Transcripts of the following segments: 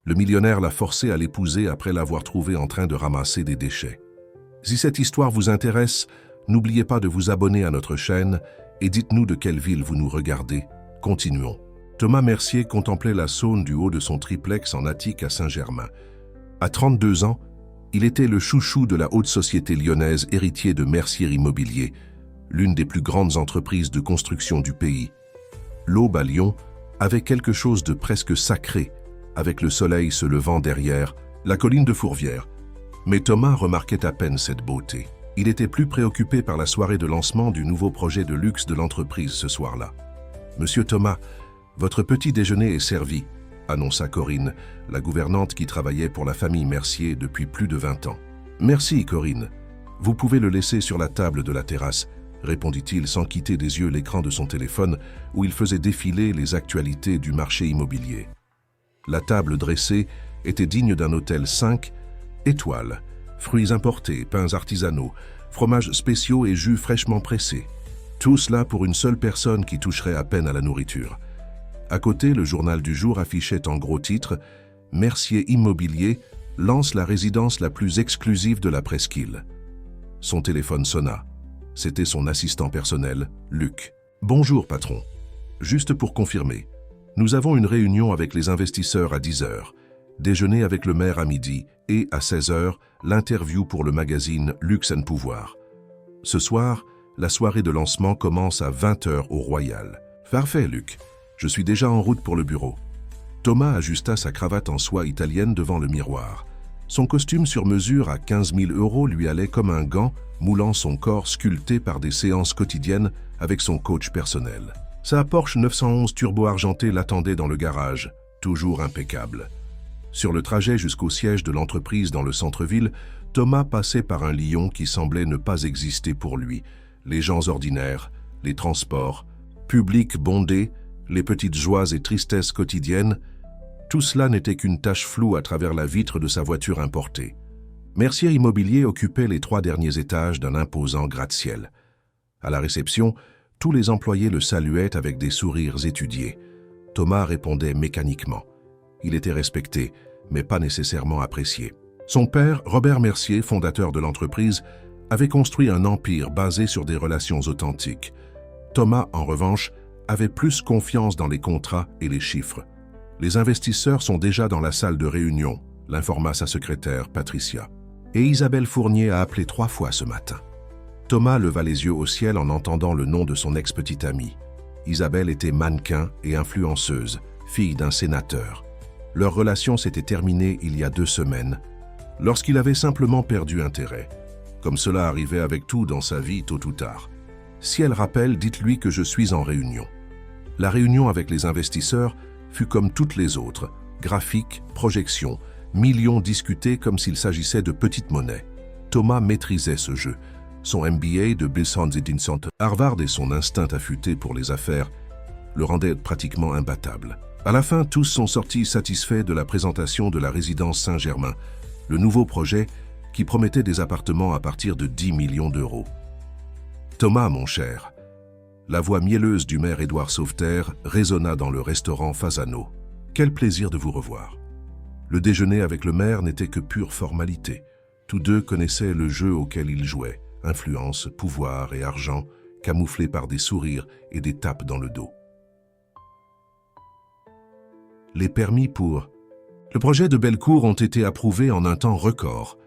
Le millionnaire l'a forcé à l'épouser après l'avoir trouvée en train de ramasser des déchets. Si cette histoire vous intéresse, n'oubliez pas de vous abonner à notre chaîne et dites-nous de quelle ville vous nous regardez. Continuons. Thomas Mercier contemplait la Saône du haut de son triplex en attique à Saint-Germain. À 32 ans, il était le chouchou de la haute société lyonnaise, héritier de Mercier Immobilier, l'une des plus grandes entreprises de construction du pays. L'aube à Lyon avait quelque chose de presque sacré, avec le soleil se levant derrière la colline de Fourvière. Mais Thomas remarquait à peine cette beauté. Il était plus préoccupé par la soirée de lancement du nouveau projet de luxe de l'entreprise ce soir-là. « Monsieur Thomas, votre petit déjeuner est servi », annonça Corinne, la gouvernante qui travaillait pour la famille Mercier depuis plus de 20 ans. « Merci, Corinne. Vous pouvez le laisser sur la table de la terrasse », répondit-il sans quitter des yeux l'écran de son téléphone où il faisait défiler les actualités du marché immobilier. La table dressée était digne d'un hôtel 5 étoiles, fruits importés, pains artisanaux, fromages spéciaux et jus fraîchement pressés. Tout cela pour une seule personne qui toucherait à peine à la nourriture. À côté, le journal du jour affichait en gros titre « Mercier Immobilier lance la résidence la plus exclusive de la presqu'île ». Son téléphone sonna. C'était son assistant personnel, Luc. « Bonjour, patron. Juste pour confirmer, nous avons une réunion avec les investisseurs à 10 h, déjeuner avec le maire à midi et à 16 h, l'interview pour le magazine Luxe & Pouvoir. Ce soir, la soirée de lancement commence à 20 h au Royal. Parfait, Luc. Je suis déjà en route pour le bureau. » Thomas ajusta sa cravate en soie italienne devant le miroir. Son costume sur mesure à 15 000 € lui allait comme un gant, moulant son corps sculpté par des séances quotidiennes avec son coach personnel. Sa Porsche 911 turbo argentée l'attendait dans le garage, toujours impeccable. Sur le trajet jusqu'au siège de l'entreprise dans le centre-ville, Thomas passait par un Lyon qui semblait ne pas exister pour lui. Les gens ordinaires, les transports, public bondé, les petites joies et tristesses quotidiennes, tout cela n'était qu'une tache floue à travers la vitre de sa voiture importée. Mercier Immobilier occupait les 3 derniers étages d'un imposant gratte-ciel. À la réception, tous les employés le saluaient avec des sourires étudiés. Thomas répondait mécaniquement. Il était respecté, mais pas nécessairement apprécié. Son père, Robert Mercier, fondateur de l'entreprise, avait construit un empire basé sur des relations authentiques. Thomas, en revanche, avait plus confiance dans les contrats et les chiffres. Les investisseurs sont déjà dans la salle de réunion, l'informa sa secrétaire, Patricia. Et Isabelle Fournier a appelé 3 fois ce matin. Thomas leva les yeux au ciel en entendant le nom de son ex-petite amie. Isabelle était mannequin et influenceuse, fille d'un sénateur. Leur relation s'était terminée il y a 2 semaines, lorsqu'il avait simplement perdu intérêt. Comme cela arrivait avec tout dans sa vie tôt ou tard. Si elle rappelle, dites-lui que je suis en réunion. La réunion avec les investisseurs fut comme toutes les autres, graphiques, projections, millions discutés comme s'il s'agissait de petites monnaies. Thomas maîtrisait ce jeu. Son MBA de Business and Harvard et son instinct affûté pour les affaires le rendaient pratiquement imbattable. À la fin, tous sont sortis satisfaits de la présentation de la résidence Saint-Germain, le nouveau projet qui promettait des appartements à partir de 10 millions d'euros. Thomas, mon cher, la voix mielleuse du maire Édouard Sauveterre résonna dans le restaurant Fasano. Quel plaisir de vous revoir. Le déjeuner avec le maire n'était que pure formalité. Tous deux connaissaient le jeu auquel ils jouaient, influence, pouvoir et argent, camouflés par des sourires et des tapes dans le dos. Les permis pour... Le projet de Bellecour ont été approuvés en un temps record,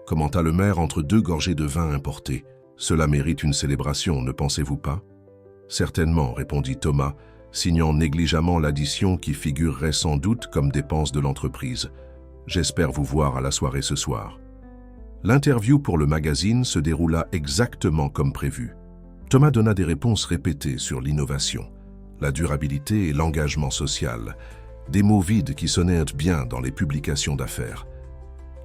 commenta le maire entre 2 gorgées de vin importé. Cela mérite une célébration, ne pensez-vous pas? Certainement, répondit Thomas, signant négligemment l'addition qui figurerait sans doute comme dépense de l'entreprise. J'espère vous voir à la soirée ce soir. L'interview pour le magazine se déroula exactement comme prévu. Thomas donna des réponses répétées sur l'innovation, la durabilité et l'engagement social, des mots vides qui sonnaient bien dans les publications d'affaires.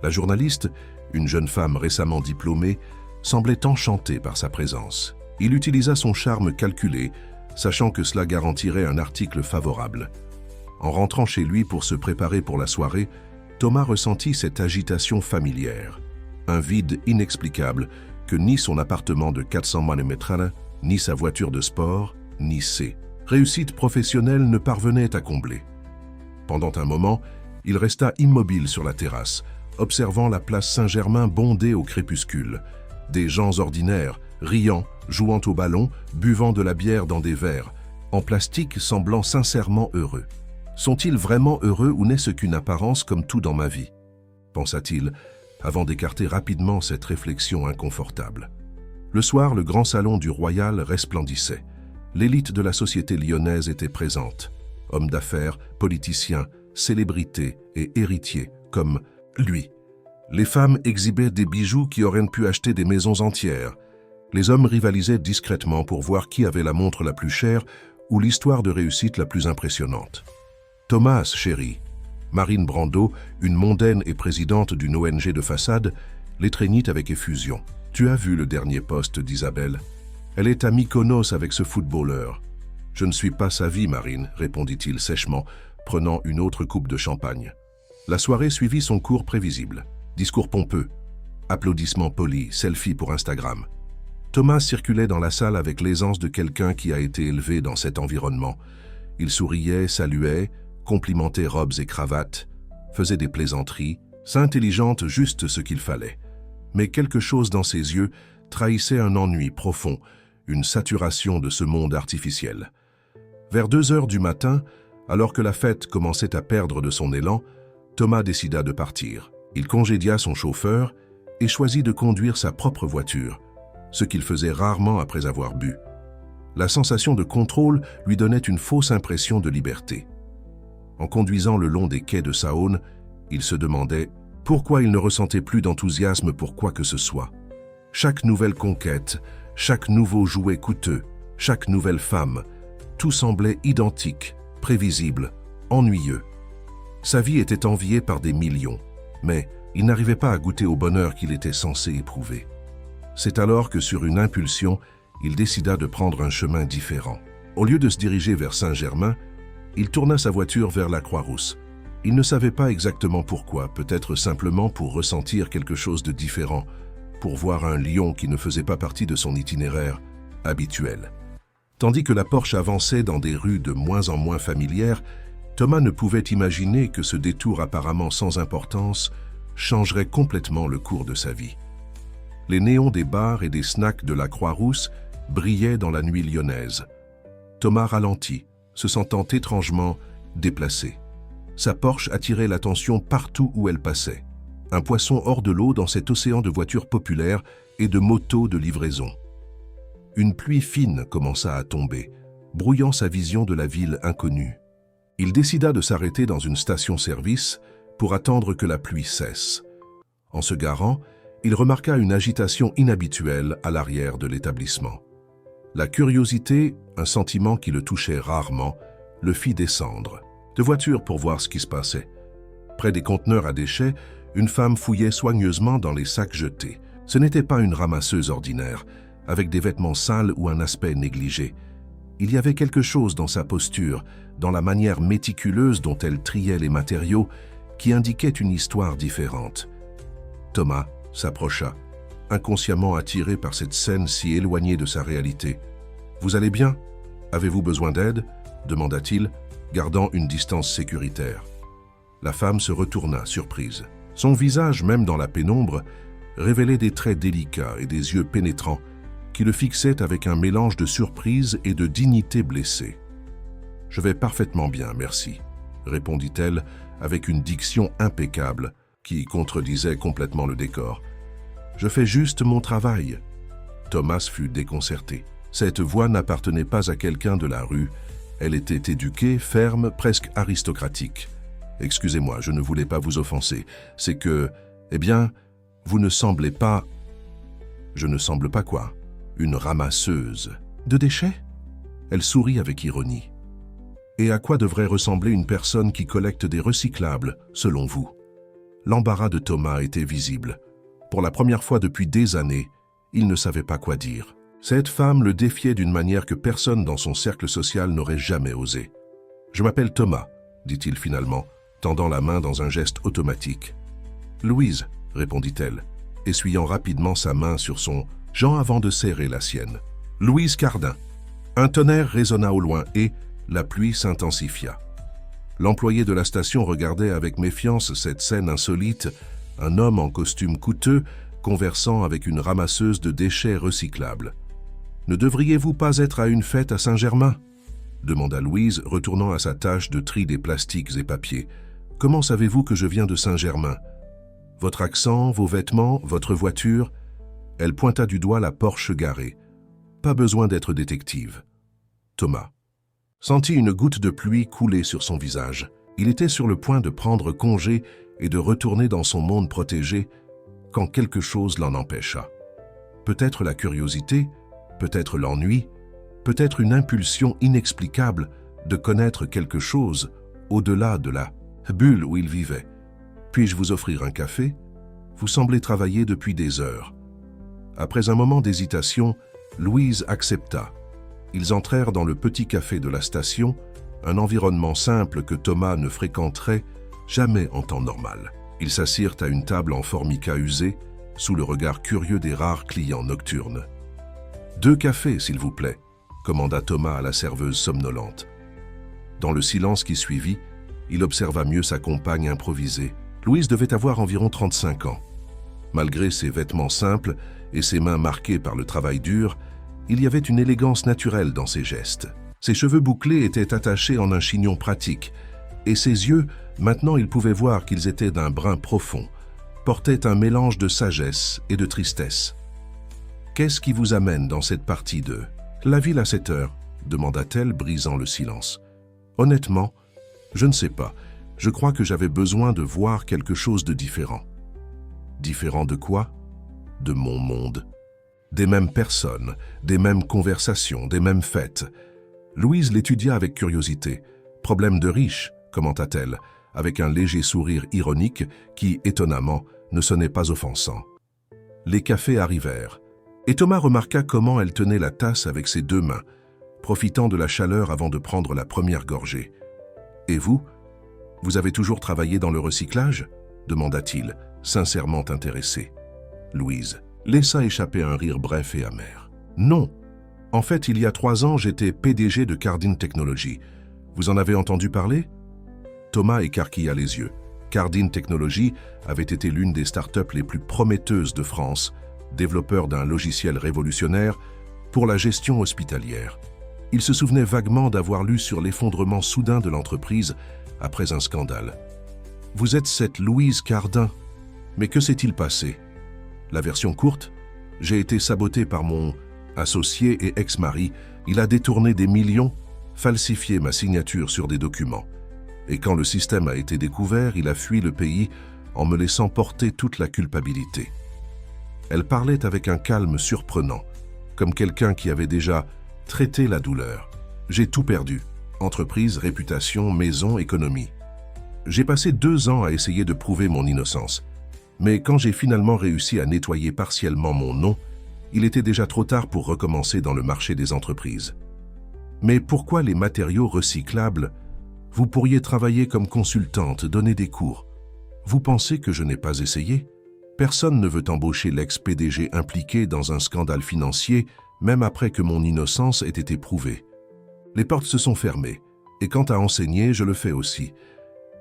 La journaliste, une jeune femme récemment diplômée, semblait enchantée par sa présence. Il utilisa son charme calculé, sachant que cela garantirait un article favorable. En rentrant chez lui pour se préparer pour la soirée, Thomas ressentit cette agitation familière, un vide inexplicable que ni son appartement de 400 m², ni sa voiture de sport, ni ses réussites professionnelles ne parvenaient à combler. Pendant un moment, Il resta immobile sur la terrasse, observant la place Saint-Germain bondée au crépuscule. Des gens ordinaires, riant, jouant au ballon, buvant de la bière dans des verres, en plastique semblant sincèrement heureux. Sont-ils vraiment heureux ou n'est-ce qu'une apparence comme tout dans ma vie ? Pensa-t-il, avant d'écarter rapidement cette réflexion inconfortable. Le soir, le grand salon du Royal resplendissait. L'élite de la société lyonnaise était présente. Hommes d'affaires, politiciens, célébrités et héritiers, comme lui. Les femmes exhibaient des bijoux qui auraient pu acheter des maisons entières. Les hommes rivalisaient discrètement pour voir qui avait la montre la plus chère ou l'histoire de réussite la plus impressionnante. Thomas, chérie, Marine Brando, une mondaine et présidente d'une ONG de façade, l'étreignit avec effusion. « Tu as vu le dernier poste d'Isabelle ? Elle est à Mykonos avec ce footballeur. »« Je ne suis pas sa vie, Marine, » répondit-il sèchement, prenant une autre coupe de champagne. La soirée suivit son cours prévisible. Discours pompeux, applaudissements polis, selfies pour Instagram. Thomas circulait dans la salle avec l'aisance de quelqu'un qui a été élevé dans cet environnement. Il souriait, saluait, complimentait robes et cravates, faisait des plaisanteries, s'intelligente juste ce qu'il fallait. Mais quelque chose dans ses yeux trahissait un ennui profond, une saturation de ce monde artificiel. Vers 2 heures du matin, alors que la fête commençait à perdre de son élan, Thomas décida de partir. Il congédia son chauffeur et choisit de conduire sa propre voiture, ce qu'il faisait rarement après avoir bu. La sensation de contrôle lui donnait une fausse impression de liberté. En conduisant le long des quais de Saône, il se demandait pourquoi il ne ressentait plus d'enthousiasme pour quoi que ce soit. Chaque nouvelle conquête, chaque nouveau jouet coûteux, chaque nouvelle femme, tout semblait identique, prévisible, ennuyeux. Sa vie était enviée par des millions, mais il n'arrivait pas à goûter au bonheur qu'il était censé éprouver. C'est alors que, sur une impulsion, il décida de prendre un chemin différent. Au lieu de se diriger vers Saint-Germain, il tourna sa voiture vers la Croix-Rousse. Il ne savait pas exactement pourquoi, peut-être simplement pour ressentir quelque chose de différent, pour voir un lion qui ne faisait pas partie de son itinéraire habituel. Tandis que la Porsche avançait dans des rues de moins en moins familières, Thomas ne pouvait imaginer que ce détour apparemment sans importance changerait complètement le cours de sa vie. Les néons des bars et des snacks de la Croix-Rousse brillaient dans la nuit lyonnaise. Thomas ralentit, se sentant étrangement déplacé. Sa Porsche attirait l'attention partout où elle passait. Un poisson hors de l'eau dans cet océan de voitures populaires et de motos de livraison. Une pluie fine commença à tomber, brouillant sa vision de la ville inconnue. Il décida de s'arrêter dans une station-service pour attendre que la pluie cesse. En se garant, il remarqua une agitation inhabituelle à l'arrière de l'établissement. La curiosité, un sentiment qui le touchait rarement, le fit descendre de voiture pour voir ce qui se passait. Près des conteneurs à déchets, une femme fouillait soigneusement dans les sacs jetés. Ce n'était pas une ramasseuse ordinaire, avec des vêtements sales ou un aspect négligé. Il y avait quelque chose dans sa posture, dans la manière méticuleuse dont elle triait les matériaux, qui indiquait une histoire différente. Thomas s'approcha, inconsciemment attiré par cette scène si éloignée de sa réalité. « Vous allez bien ? Avez-vous besoin d'aide ?» demanda-t-il, gardant une distance sécuritaire. La femme se retourna, surprise. Son visage, même dans la pénombre, révélait des traits délicats et des yeux pénétrants qui le fixaient avec un mélange de surprise et de dignité blessée. « Je vais parfaitement bien, merci », répondit-elle avec une diction impeccable qui contredisait complètement le décor. « Je fais juste mon travail. » Thomas fut déconcerté. Cette voix n'appartenait pas à quelqu'un de la rue. Elle était éduquée, ferme, presque aristocratique. « Excusez-moi, je ne voulais pas vous offenser. C'est que, eh bien, vous ne semblez pas... » « Je ne semble pas quoi ? Une ramasseuse de déchets ?» Elle sourit avec ironie. « Et à quoi devrait ressembler une personne qui collecte des recyclables, selon vous ?» L'embarras de Thomas était visible. Pour la première fois depuis des années, il ne savait pas quoi dire. Cette femme le défiait d'une manière que personne dans son cercle social n'aurait jamais osé. « Je m'appelle Thomas, » dit-il finalement, tendant la main dans un geste automatique. « Louise, » répondit-elle, essuyant rapidement sa main sur son Jean avant de serrer la sienne. « Louise Cardin. » Un tonnerre résonna au loin et la pluie s'intensifia. L'employé de la station regardait avec méfiance cette scène insolite, un homme en costume coûteux conversant avec une ramasseuse de déchets recyclables. « Ne devriez-vous pas être à une fête à Saint-Germain » demanda Louise, retournant à sa tâche de tri des plastiques et papiers. « Comment savez-vous que je viens de Saint-Germain ? Votre accent, vos vêtements, votre voiture ?» Elle pointa du doigt la Porsche garée. « Pas besoin d'être détective. » Thomas sentit une goutte de pluie couler sur son visage. Il était sur le point de prendre congé et de retourner dans son monde protégé quand quelque chose l'en empêcha. Peut-être la curiosité, peut-être l'ennui, peut-être une impulsion inexplicable de connaître quelque chose au-delà de la bulle où il vivait. « Puis-je vous offrir un café ? Vous semblez travailler depuis des heures. » Après un moment d'hésitation, Louise accepta. Ils entrèrent dans le petit café de la station, un environnement simple que Thomas ne fréquenterait jamais en temps normal. Ils s'assirent à une table en formica usée, sous le regard curieux des rares clients nocturnes. « 2 cafés, s'il vous plaît », commanda Thomas à la serveuse somnolente. Dans le silence qui suivit, il observa mieux sa compagne improvisée. Louise devait avoir environ 35 ans. Malgré ses vêtements simples et ses mains marquées par le travail dur, il y avait une élégance naturelle dans ses gestes. Ses cheveux bouclés étaient attachés en un chignon pratique, et ses yeux, maintenant il pouvait voir qu'ils étaient d'un brun profond, portaient un mélange de sagesse et de tristesse. « Qu'est-ce qui vous amène dans cette partie de la ville à cette heure ?» demanda-t-elle, brisant le silence. « Honnêtement, je ne sais pas. Je crois que j'avais besoin de voir quelque chose de différent. » Différent de quoi ? De mon monde. Des mêmes personnes, des mêmes conversations, des mêmes fêtes. Louise l'étudia avec curiosité. « Problème de riche », commenta-t-elle, avec un léger sourire ironique qui, étonnamment, ne sonnait pas offensant. Les cafés arrivèrent, et Thomas remarqua comment elle tenait la tasse avec ses 2 mains, profitant de la chaleur avant de prendre la première gorgée. « Et vous ? Vous avez toujours travaillé dans le recyclage ?» demanda-t-il, sincèrement intéressé. Louise laissa échapper un rire bref et amer. « Non. En fait, il y a 3 ans, j'étais PDG de Cardine Technologies. Vous en avez entendu parler ?» Thomas écarquilla les yeux. Cardine Technologies avait été l'une des startups les plus prometteuses de France, développeur d'un logiciel révolutionnaire pour la gestion hospitalière. Il se souvenait vaguement d'avoir lu sur l'effondrement soudain de l'entreprise après un scandale. « Vous êtes cette Louise Cardin. Mais que s'est-il passé ? » La version courte, j'ai été saboté par mon associé et ex-mari. Il a détourné des millions, falsifié ma signature sur des documents. Et quand le système a été découvert, il a fui le pays en me laissant porter toute la culpabilité. Elle parlait avec un calme surprenant, comme quelqu'un qui avait déjà traité la douleur. J'ai tout perdu. Entreprise, réputation, maison, économie. J'ai passé 2 ans à essayer de prouver mon innocence. Mais quand j'ai finalement réussi à nettoyer partiellement mon nom, il était déjà trop tard pour recommencer dans le marché des entreprises. Mais pourquoi les matériaux recyclables ? Vous pourriez travailler comme consultante, donner des cours. Vous pensez que je n'ai pas essayé ? Personne ne veut embaucher l'ex-PDG impliqué dans un scandale financier, même après que mon innocence ait été prouvée. Les portes se sont fermées, et quant à enseigner, je le fais aussi.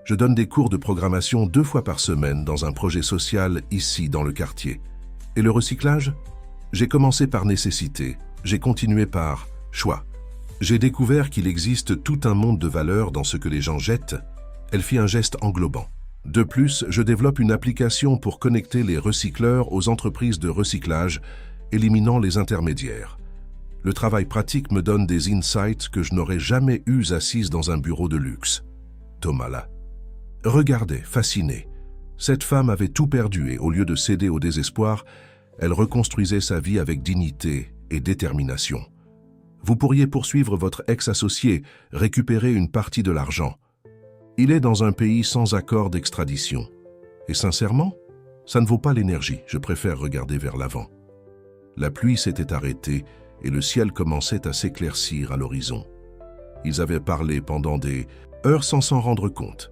Je donne des cours de programmation 2 fois par semaine dans un projet social ici, dans le quartier. Et le recyclage ? J'ai commencé par nécessité, j'ai continué par choix. J'ai découvert qu'il existe tout un monde de valeurs dans ce que les gens jettent. Elle fit un geste englobant. De plus, je développe une application pour connecter les recycleurs aux entreprises de recyclage, éliminant les intermédiaires. Le travail pratique me donne des insights que je n'aurais jamais eus assise dans un bureau de luxe. Thomas là regardait, fasciné. Cette femme avait tout perdu et au lieu de céder au désespoir, elle reconstruisait sa vie avec dignité et détermination. Vous pourriez poursuivre votre ex-associé, récupérer une partie de l'argent. Il est dans un pays sans accord d'extradition. Et sincèrement, ça ne vaut pas l'énergie, je préfère regarder vers l'avant. La pluie s'était arrêtée et le ciel commençait à s'éclaircir à l'horizon. Ils avaient parlé pendant des heures sans s'en rendre compte.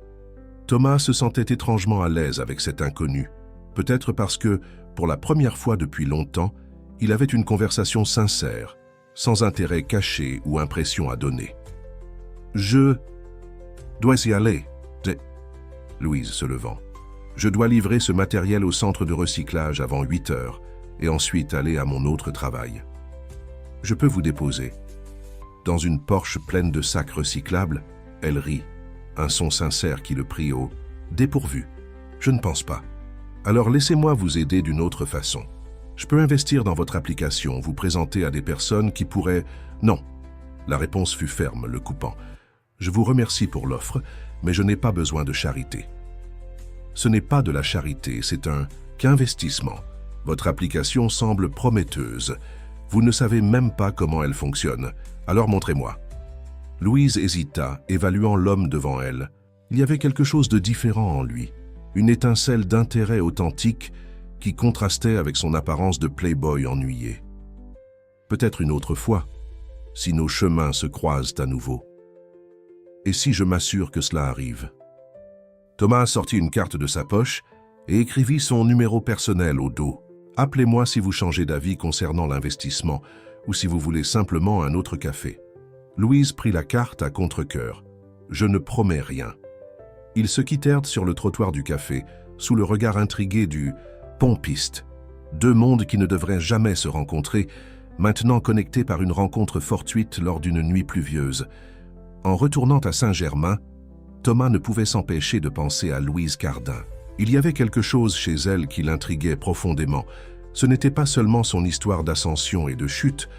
Thomas se sentait étrangement à l'aise avec cet inconnu, peut-être parce que, pour la première fois depuis longtemps, il avait une conversation sincère, sans intérêt caché ou impression à donner. Dois y aller. Louise se levant. Je dois livrer ce matériel au centre de recyclage avant 8 heures et ensuite aller à mon autre travail. Je peux vous déposer. Dans une Porsche pleine de sacs recyclables, elle rit, un son sincère qui le prit au dépourvu. Je ne pense pas. Alors laissez-moi vous aider d'une autre façon. Je peux investir dans votre application, vous présenter à des personnes qui pourraient... Non. La réponse fut ferme, le coupant. Je vous remercie pour l'offre, mais je n'ai pas besoin de charité. Ce n'est pas de la charité, c'est un qu'investissement. Votre application semble prometteuse. Vous ne savez même pas comment elle fonctionne. Alors montrez-moi. Louise hésita, évaluant l'homme devant elle. Il y avait quelque chose de différent en lui, une étincelle d'intérêt authentique qui contrastait avec son apparence de playboy ennuyé. Peut-être une autre fois, si nos chemins se croisent à nouveau. Et si je m'assure que cela arrive? Thomas sortit une carte de sa poche et écrivit son numéro personnel au dos. Appelez-moi si vous changez d'avis concernant l'investissement ou si vous voulez simplement un autre café. Louise prit la carte à contre-cœur. Je ne promets rien. Ils se quittèrent sur le trottoir du café, sous le regard intrigué du pompiste. Deux mondes qui ne devraient jamais se rencontrer, maintenant connectés par une rencontre fortuite lors d'une nuit pluvieuse. En retournant à Saint-Germain, Thomas ne pouvait s'empêcher de penser à Louise Cardin. Il y avait quelque chose chez elle qui l'intriguait profondément. Ce n'était pas seulement son histoire d'ascension et de chute,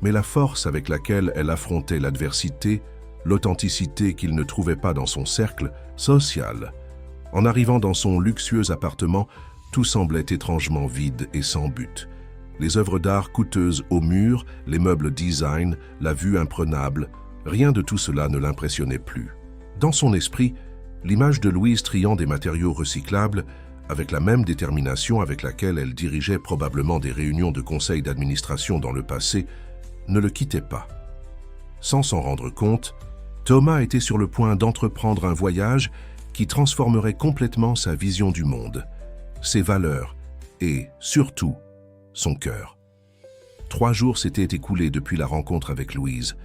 mais la force avec laquelle elle affrontait l'adversité, l'authenticité qu'il ne trouvait pas dans son cercle social. En arrivant dans son luxueux appartement, tout semblait étrangement vide et sans but. Les œuvres d'art coûteuses au mur, les meubles design, la vue imprenable, rien de tout cela ne l'impressionnait plus. Dans son esprit, l'image de Louise triant des matériaux recyclables, avec la même détermination avec laquelle elle dirigeait probablement des réunions de conseil d'administration dans le passé, ne le quittait pas. Sans s'en rendre compte, Thomas était sur le point d'entreprendre un voyage qui transformerait complètement sa vision du monde, ses valeurs et, surtout, son cœur. 3 jours s'étaient écoulés depuis la rencontre avec Louise,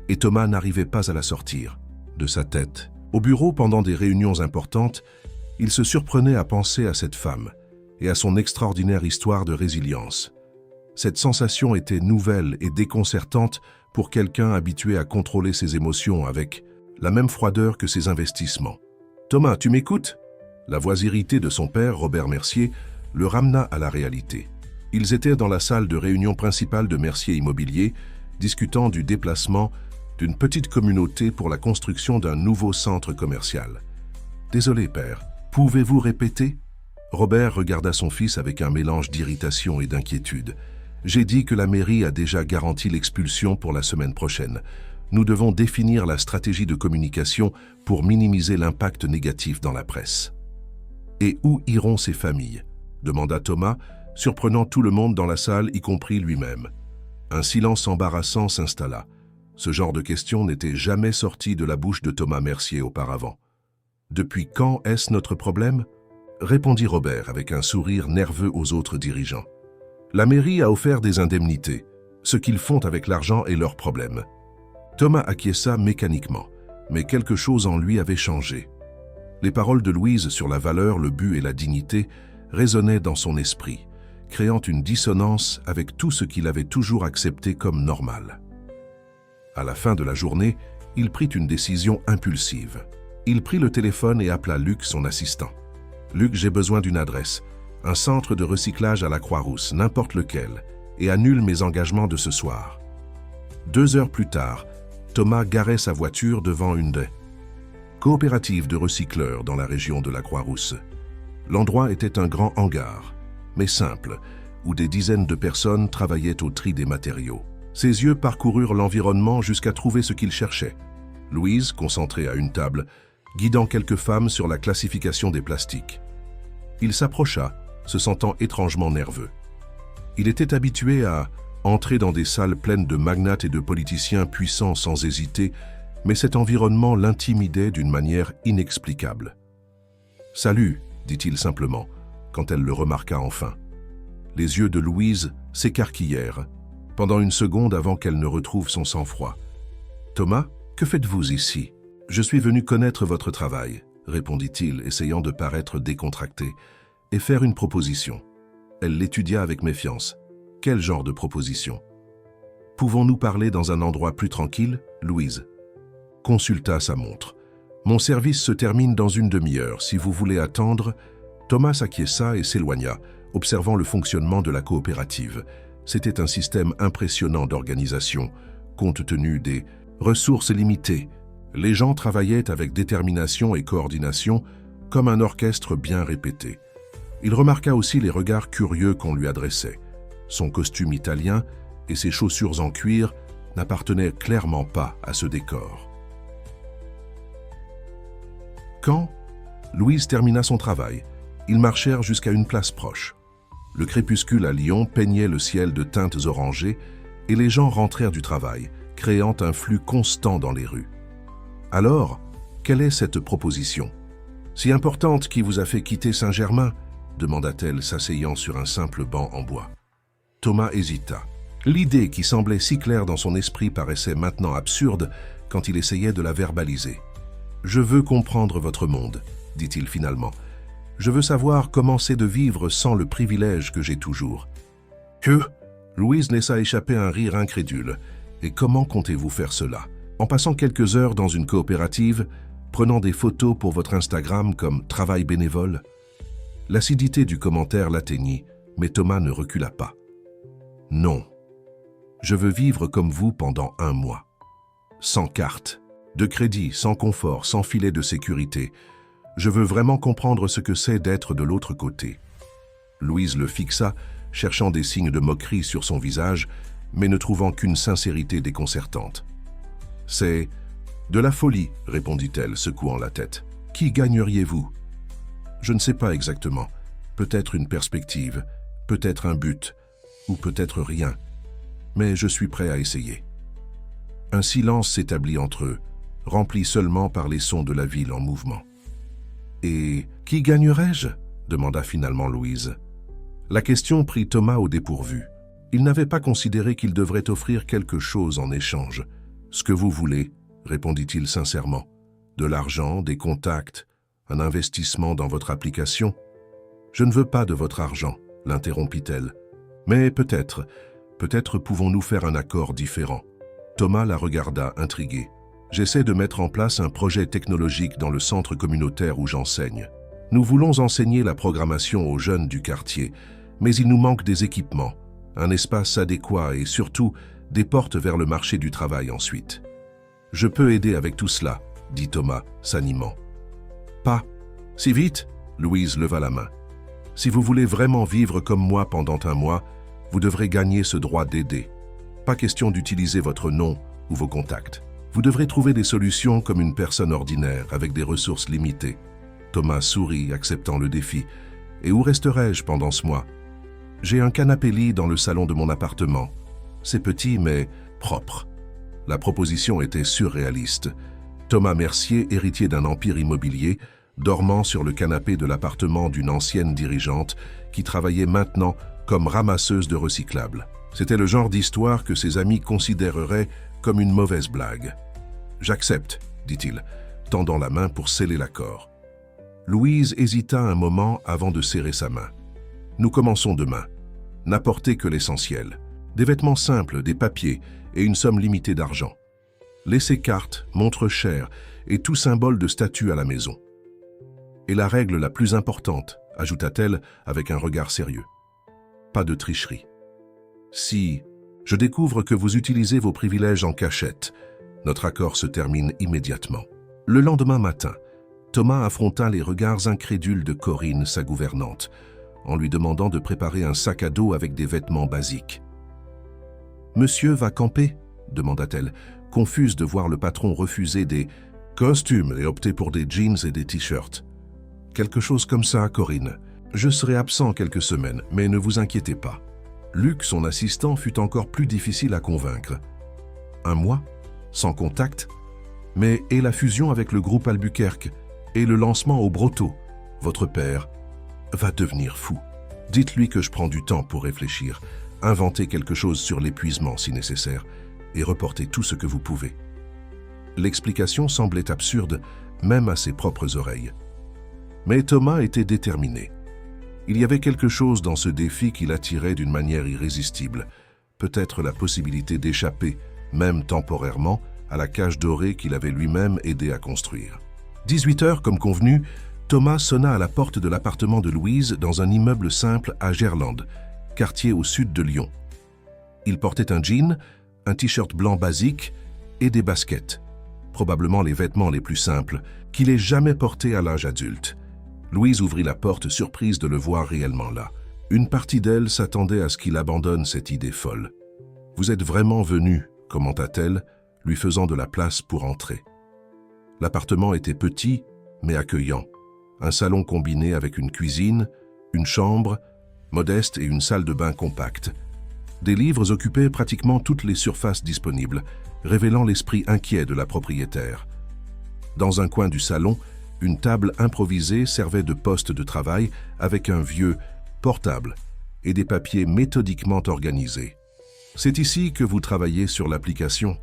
et Thomas n'arrivait pas à la sortir de sa tête. Au bureau, pendant des réunions importantes, il se surprenait à penser à cette femme et à son extraordinaire histoire de résilience. Cette sensation était nouvelle et déconcertante pour quelqu'un habitué à contrôler ses émotions avec la même froideur que ses investissements. « Thomas, tu m'écoutes ?» La voix irritée de son père, Robert Mercier, le ramena à la réalité. Ils étaient dans la salle de réunion principale de Mercier Immobilier, discutant du déplacement d'une petite communauté pour la construction d'un nouveau centre commercial. « Désolé, père, pouvez-vous répéter ?» Robert regarda son fils avec un mélange d'irritation et d'inquiétude. « J'ai dit que la mairie a déjà garanti l'expulsion pour la semaine prochaine. Nous devons définir la stratégie de communication pour minimiser l'impact négatif dans la presse. »« Et où iront ces familles ?» demanda Thomas, surprenant tout le monde dans la salle, y compris lui-même. Un silence embarrassant s'installa. Ce genre de question n'était jamais sorti de la bouche de Thomas Mercier auparavant. « Depuis quand est-ce notre problème ?» répondit Robert avec un sourire nerveux aux autres dirigeants. « La mairie a offert des indemnités. Ce qu'ils font avec l'argent est leur problème. » Thomas acquiesça mécaniquement, mais quelque chose en lui avait changé. Les paroles de Louise sur la valeur, le but et la dignité résonnaient dans son esprit, créant une dissonance avec tout ce qu'il avait toujours accepté comme normal. À la fin de la journée, il prit une décision impulsive. Il prit le téléphone et appela Luc, son assistant. « Luc, j'ai besoin d'une adresse, un centre de recyclage à la Croix-Rousse, n'importe lequel, et annule mes engagements de ce soir. » 2 heures plus tard, Thomas garait sa voiture devant une des coopératives de recycleurs dans la région de la Croix-Rousse. L'endroit était un grand hangar, mais simple, où des dizaines de personnes travaillaient au tri des matériaux. Ses yeux parcoururent l'environnement jusqu'à trouver ce qu'il cherchait. Louise, concentrée à une table, guidant quelques femmes sur la classification des plastiques. Il s'approcha, se sentant étrangement nerveux. Il était habitué à entrer dans des salles pleines de magnates et de politiciens puissants sans hésiter, mais cet environnement l'intimidait d'une manière inexplicable. « Salut », dit-il simplement, quand elle le remarqua enfin. Les yeux de Louise s'écarquillèrent, pendant une seconde avant qu'elle ne retrouve son sang-froid. « Thomas, que faites-vous ici ?» « Je suis venu connaître votre travail, répondit-il, essayant de paraître décontracté, et faire une proposition. Elle l'étudia avec méfiance. Quel genre de proposition? Pouvons-nous parler dans un endroit plus tranquille, Louise? Consulta sa montre. Mon service se termine dans une demi-heure. Si vous voulez attendre, Thomas acquiesça et s'éloigna, observant le fonctionnement de la coopérative. C'était un système impressionnant d'organisation, compte tenu des ressources limitées. Les gens travaillaient avec détermination et coordination, comme un orchestre bien répété. Il remarqua aussi les regards curieux qu'on lui adressait. Son costume italien et ses chaussures en cuir n'appartenaient clairement pas à ce décor. Quand Louise termina son travail, ils marchèrent jusqu'à une place proche. Le crépuscule à Lyon peignait le ciel de teintes orangées et les gens rentrèrent du travail, créant un flux constant dans les rues. Alors, quelle est cette proposition? Si importante qui vous a fait quitter Saint-Germain? Demanda-t-elle, s'asseyant sur un simple banc en bois. Thomas hésita. L'idée qui semblait si claire dans son esprit paraissait maintenant absurde quand il essayait de la verbaliser. « Je veux comprendre votre monde, » dit-il finalement. « Je veux savoir comment c'est de vivre sans le privilège que j'ai toujours. » Que Louise laissa échapper un rire incrédule. « Et comment comptez-vous faire cela? En passant quelques heures dans une coopérative, prenant des photos pour votre Instagram comme travail bénévole ?» L'acidité du commentaire l'atteignit, mais Thomas ne recula pas. « Non. Je veux vivre comme vous pendant 1 mois. Sans carte, de crédit, sans confort, sans filet de sécurité. Je veux vraiment comprendre ce que c'est d'être de l'autre côté. » Louise le fixa, cherchant des signes de moquerie sur son visage, mais ne trouvant qu'une sincérité déconcertante. « C'est de la folie, » répondit-elle, secouant la tête. « Qui gagneriez-vous ? Je ne sais pas exactement. Peut-être une perspective, peut-être un but, ou peut-être rien. Mais je suis prêt à essayer. » Un silence s'établit entre eux, rempli seulement par les sons de la ville en mouvement. « Et qui gagnerais-je » demanda finalement Louise. La question prit Thomas au dépourvu. Il n'avait pas considéré qu'il devrait offrir quelque chose en échange. « Ce que vous voulez, » répondit-il sincèrement. « De l'argent, des contacts, un investissement dans votre application. »« Je ne veux pas de votre argent, » l'interrompit-elle. « Mais peut-être pouvons-nous faire un accord différent. » Thomas la regarda, intrigué. « J'essaie de mettre en place un projet technologique dans le centre communautaire où j'enseigne. Nous voulons enseigner la programmation aux jeunes du quartier, mais il nous manque des équipements, un espace adéquat et surtout des portes vers le marché du travail ensuite. »« Je peux aider avec tout cela, » dit Thomas, s'animant. « Pas si vite ?» Louise leva la main. « Si vous voulez vraiment vivre comme moi pendant 1 mois, vous devrez gagner ce droit d'aider. Pas question d'utiliser votre nom ou vos contacts. Vous devrez trouver des solutions comme une personne ordinaire avec des ressources limitées. » Thomas sourit, acceptant le défi. « Et où resterai-je pendant ce mois? J'ai un canapé-lit dans le salon de mon appartement. C'est petit mais propre. » La proposition était surréaliste. Thomas Mercier, héritier d'un empire immobilier, dormant sur le canapé de l'appartement d'une ancienne dirigeante qui travaillait maintenant comme ramasseuse de recyclables. C'était le genre d'histoire que ses amis considéreraient comme une mauvaise blague. « J'accepte, » dit-il, tendant la main pour sceller l'accord. Louise hésita un moment avant de serrer sa main. « Nous commençons demain. N'apportez que l'essentiel. Des vêtements simples, des papiers et une somme limitée d'argent. Laissez carte, montre chère et tout symbole de statut à la maison. Et la règle la plus importante, ajouta-t-elle avec un regard sérieux. Pas de tricherie. Si je découvre que vous utilisez vos privilèges en cachette, notre accord se termine immédiatement. » Le lendemain matin, Thomas affronta les regards incrédules de Corinne, sa gouvernante, en lui demandant de préparer un sac à dos avec des vêtements basiques. « Monsieur va camper ?» demanda-t-elle, confuse de voir le patron refuser des costumes et opter pour des jeans et des t-shirts. « Quelque chose comme ça, Corinne. Je serai absent quelques semaines, mais ne vous inquiétez pas. » Luc, son assistant, fut encore plus difficile à convaincre. « 1 mois? Sans contact? Mais et la fusion avec le groupe Albuquerque et le lancement au Brotto? Votre père va devenir fou. Dites-lui que je prends du temps pour réfléchir, inventer quelque chose sur l'épuisement si nécessaire, et reporter tout ce que vous pouvez. » L'explication semblait absurde, même à ses propres oreilles. Mais Thomas était déterminé. Il y avait quelque chose dans ce défi qui l'attirait d'une manière irrésistible, peut-être la possibilité d'échapper, même temporairement, à la cage dorée qu'il avait lui-même aidé à construire. 18 heures, comme convenu, Thomas sonna à la porte de l'appartement de Louise dans un immeuble simple à Gerland, quartier au sud de Lyon. Il portait un jean, un t-shirt blanc basique et des baskets, probablement les vêtements les plus simples qu'il ait jamais portés à l'âge adulte. Louise ouvrit la porte, surprise de le voir réellement là. Une partie d'elle s'attendait à ce qu'il abandonne cette idée folle. « Vous êtes vraiment venu », commenta-t-elle, lui faisant de la place pour entrer. L'appartement était petit, mais accueillant. Un salon combiné avec une cuisine, une chambre modeste et une salle de bain compacte. Des livres occupaient pratiquement toutes les surfaces disponibles, révélant l'esprit inquiet de la propriétaire. Dans un coin du salon, une table improvisée servait de poste de travail avec un vieux portable et des papiers méthodiquement organisés. « C'est ici que vous travaillez sur l'application ?»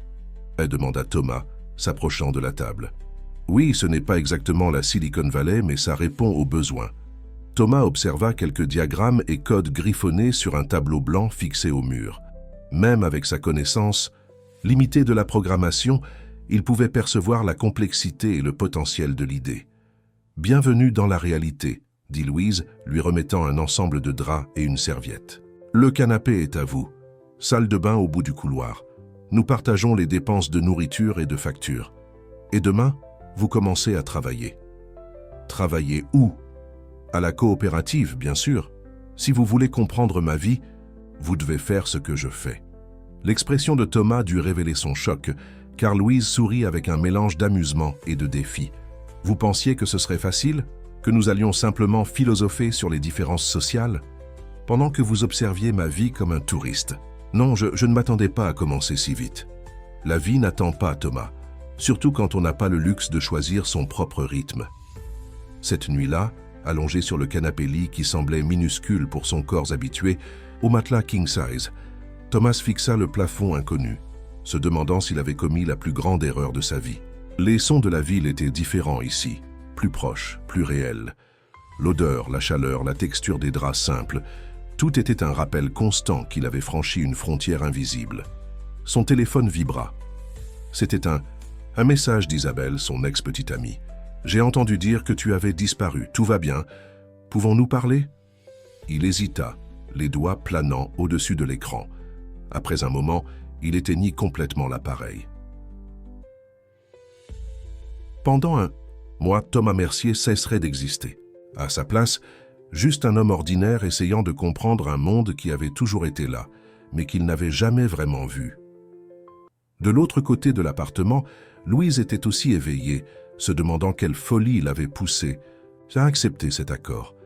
demanda Thomas, s'approchant de la table. « Oui, ce n'est pas exactement la Silicon Valley, mais ça répond aux besoins. » Thomas observa quelques diagrammes et codes griffonnés sur un tableau blanc fixé au mur. Même avec sa connaissance limitée de la programmation, il pouvait percevoir la complexité et le potentiel de l'idée. « Bienvenue dans la réalité », dit Louise, lui remettant un ensemble de draps et une serviette. « Le canapé est à vous. Salle de bain au bout du couloir. Nous partageons les dépenses de nourriture et de factures. Et demain, vous commencez à travailler. » « Travailler où ? » ? « À la coopérative, bien sûr. Si vous voulez comprendre ma vie, vous devez faire ce que je fais. » L'expression de Thomas dut révéler son choc, car Louise sourit avec un mélange d'amusement et de défi. « Vous pensiez que ce serait facile ? Que nous allions simplement philosopher sur les différences sociales ? Pendant que vous observiez ma vie comme un touriste. Non, je ne m'attendais pas à commencer si vite. La vie n'attend pas, Thomas, surtout quand on n'a pas le luxe de choisir son propre rythme. » Cette nuit-là, allongé sur le canapé-lit qui semblait minuscule pour son corps habitué, au matelas king size, Thomas fixa le plafond inconnu, se demandant s'il avait commis la plus grande erreur de sa vie. Les sons de la ville étaient différents ici, plus proches, plus réels. L'odeur, la chaleur, la texture des draps simples, tout était un rappel constant qu'il avait franchi une frontière invisible. Son téléphone vibra. C'était un message d'Isabelle, son ex-petite amie. « J'ai entendu dire que tu avais disparu. Tout va bien. Pouvons-nous parler ?» Il hésita, les doigts planant au-dessus de l'écran. Après un moment, il éteignit complètement l'appareil. Pendant un mois, Thomas Mercier cesserait d'exister. À sa place, juste un homme ordinaire essayant de comprendre un monde qui avait toujours été là, mais qu'il n'avait jamais vraiment vu. De l'autre côté de l'appartement, Louise était aussi éveillée, se demandant quelle folie l'avait poussée à accepter cet accord.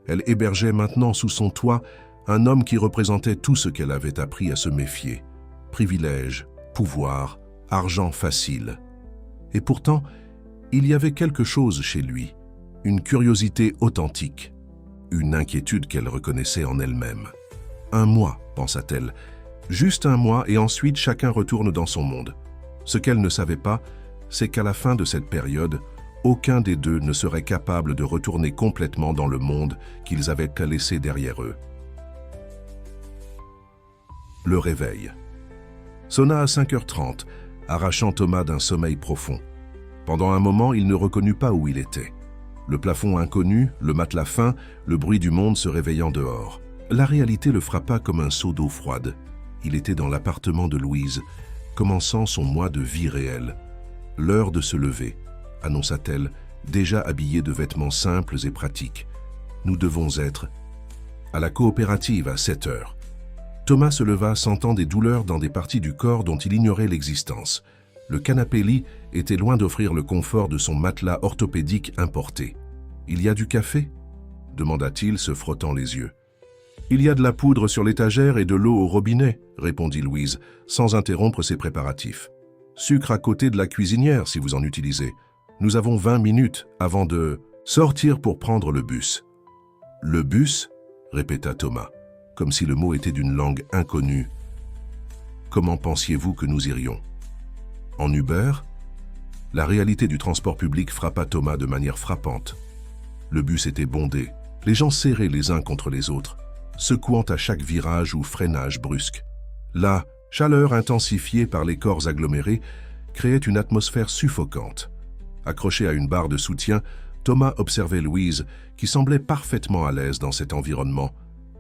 Elle hébergeait maintenant sous son toit un homme qui représentait tout ce qu'elle avait appris à se méfier. Privilèges, pouvoir, argent facile. Et pourtant, il y avait quelque chose chez lui, une curiosité authentique, une inquiétude qu'elle reconnaissait en elle-même. « 1 mois, pensa-t-elle, juste 1 mois et ensuite chacun retourne dans son monde. » Ce qu'elle ne savait pas, c'est qu'à la fin de cette période, aucun des deux ne serait capable de retourner complètement dans le monde qu'ils avaient laissé derrière eux. Le réveil sonna à 5h30, arrachant Thomas d'un sommeil profond. Pendant un moment, il ne reconnut pas où il était. Le plafond inconnu, le matelas fin, le bruit du monde se réveillant dehors. La réalité le frappa comme un seau d'eau froide. Il était dans l'appartement de Louise, commençant son mois de vie réelle. « L'heure de se lever », annonça-t-elle, déjà habillée de vêtements simples et pratiques. « Nous devons être à la coopérative à 7h. » Thomas se leva, sentant des douleurs dans des parties du corps dont il ignorait l'existence. Le canapé-lit était loin d'offrir le confort de son matelas orthopédique importé. « Il y a du café ?» demanda-t-il, se frottant les yeux. « Il y a de la poudre sur l'étagère et de l'eau au robinet », répondit Louise, sans interrompre ses préparatifs. « Sucre à côté de la cuisinière, si vous en utilisez. Nous avons 20 minutes avant de sortir pour prendre le bus. »« Le bus ?» répéta Thomas, comme si le mot était d'une langue inconnue. « Comment pensiez-vous que nous irions ? En Uber ? La réalité du transport public frappa Thomas de manière frappante. Le bus était bondé, les gens serrés les uns contre les autres, secouant à chaque virage ou freinage brusque. La chaleur intensifiée par les corps agglomérés créait une atmosphère suffocante. Accroché à une barre de soutien, Thomas observait Louise, qui semblait parfaitement à l'aise dans cet environnement,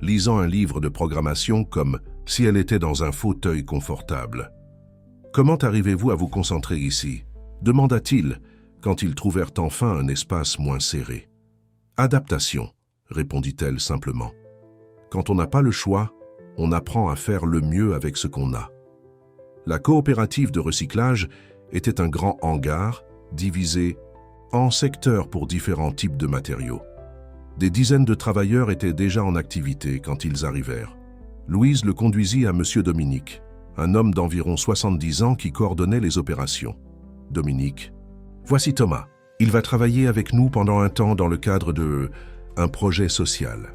lisant un livre de programmation comme si elle était dans un fauteuil confortable. « Comment arrivez-vous à vous concentrer ici ?» demanda-t-il, quand ils trouvèrent enfin un espace moins serré. « Adaptation », répondit-elle simplement. « Quand on n'a pas le choix, on apprend à faire le mieux avec ce qu'on a. » La coopérative de recyclage était un grand hangar divisé en secteurs pour différents types de matériaux. Des dizaines de travailleurs étaient déjà en activité quand ils arrivèrent. Louise le conduisit à M. Dominique, un homme d'environ 70 ans qui coordonnait les opérations. Dominique, « Voici Thomas. Il va travailler avec nous pendant un temps dans le cadre d'un projet social. »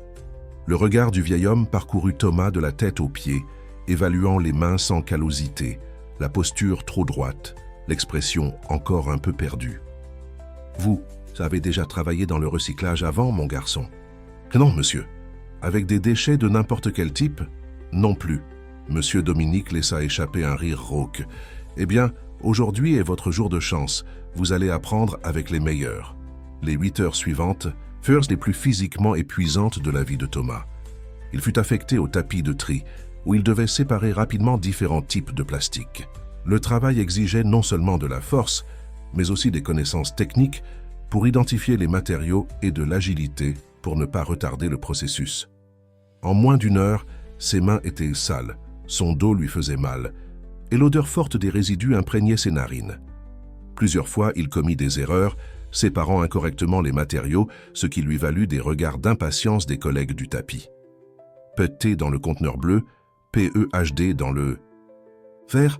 Le regard du vieil homme parcourut Thomas de la tête aux pieds, évaluant les mains sans callosité, la posture trop droite, l'expression encore un peu perdue. « Vous avez déjà travaillé dans le recyclage avant, mon garçon ?»« Non, monsieur. Avec des déchets de n'importe quel type ? Non plus. » Monsieur Dominique laissa échapper un rire rauque. « Eh bien, aujourd'hui est votre jour de chance. Vous allez apprendre avec les meilleurs. » Les 8 heures suivantes furent les plus physiquement épuisantes de la vie de Thomas. Il fut affecté au tapis de tri, où il devait séparer rapidement différents types de plastique. Le travail exigeait non seulement de la force, mais aussi des connaissances techniques pour identifier les matériaux et de l'agilité pour ne pas retarder le processus. En moins d'une heure, ses mains étaient sales, son dos lui faisait mal, et l'odeur forte des résidus imprégnait ses narines. Plusieurs fois, il commit des erreurs, séparant incorrectement les matériaux, ce qui lui valut des regards d'impatience des collègues du tapis. PET dans le conteneur bleu, PEHD dans le vert,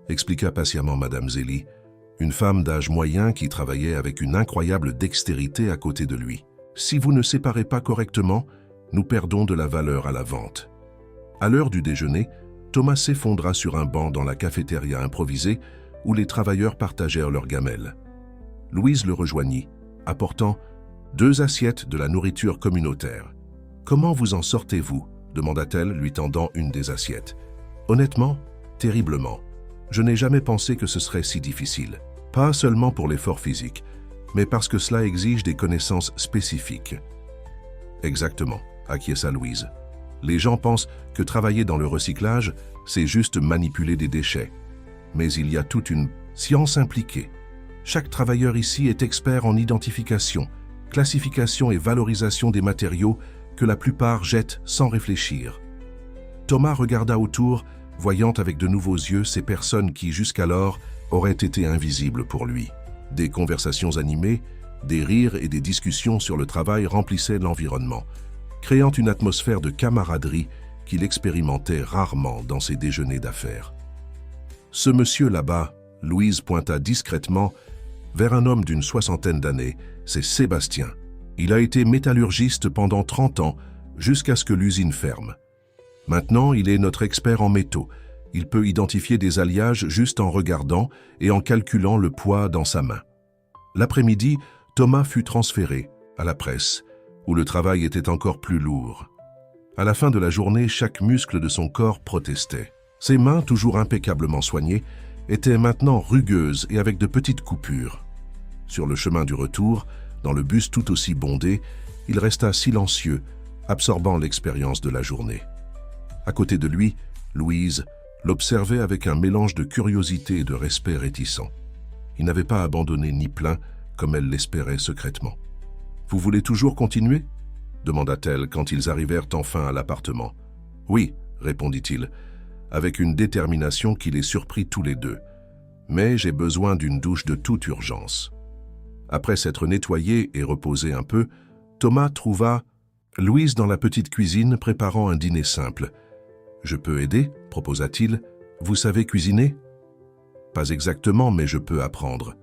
expliqua patiemment Madame Zélie, une femme d'âge moyen qui travaillait avec une incroyable dextérité à côté de lui. Si vous ne séparez pas correctement, nous perdons de la valeur à la vente. À l'heure du déjeuner, Thomas s'effondra sur un banc dans la cafétéria improvisée où les travailleurs partagèrent leurs gamelles. Louise le rejoignit, apportant 2 assiettes de la nourriture communautaire. « Comment vous en sortez-vous » demanda-t-elle, lui tendant une des assiettes. « Honnêtement, terriblement. Je n'ai jamais pensé que ce serait si difficile. Pas seulement pour l'effort physique, mais parce que cela exige des connaissances spécifiques. » Exactement, acquiesça Louise. Les gens pensent que travailler dans le recyclage, c'est juste manipuler des déchets. Mais il y a toute une science impliquée. Chaque travailleur ici est expert en identification, classification et valorisation des matériaux que la plupart jettent sans réfléchir. Thomas regarda autour, voyant avec de nouveaux yeux ces personnes qui, jusqu'alors, auraient été invisibles pour lui. Des conversations animées, des rires et des discussions sur le travail remplissaient l'environnement, créant une atmosphère de camaraderie qu'il expérimentait rarement dans ses déjeuners d'affaires. Ce monsieur là-bas, Louise pointa discrètement vers un homme d'une 60aine d'années, c'est Sébastien. Il a été métallurgiste pendant 30 ans, jusqu'à ce que l'usine ferme. Maintenant, il est notre expert en métaux. Il peut identifier des alliages juste en regardant et en calculant le poids dans sa main. L'après-midi, Thomas fut transféré à la presse, où le travail était encore plus lourd. À la fin de la journée, chaque muscle de son corps protestait. Ses mains, toujours impeccablement soignées, étaient maintenant rugueuses et avec de petites coupures. Sur le chemin du retour, dans le bus tout aussi bondé, il resta silencieux, absorbant l'expérience de la journée. À côté de lui, Louise l'observait avec un mélange de curiosité et de respect réticent. Il n'avait pas abandonné ni plaint, comme elle l'espérait secrètement. « Vous voulez toujours continuer ?» demanda-t-elle quand ils arrivèrent enfin à l'appartement. « Oui, » répondit-il, avec une détermination qui les surprit tous les deux. « Mais j'ai besoin d'une douche de toute urgence. » Après s'être nettoyé et reposé un peu, Thomas trouva Louise dans la petite cuisine préparant un dîner simple. « Je peux aider ?» proposa-t-il. « Vous savez cuisiner ?»« Pas exactement, mais je peux apprendre. »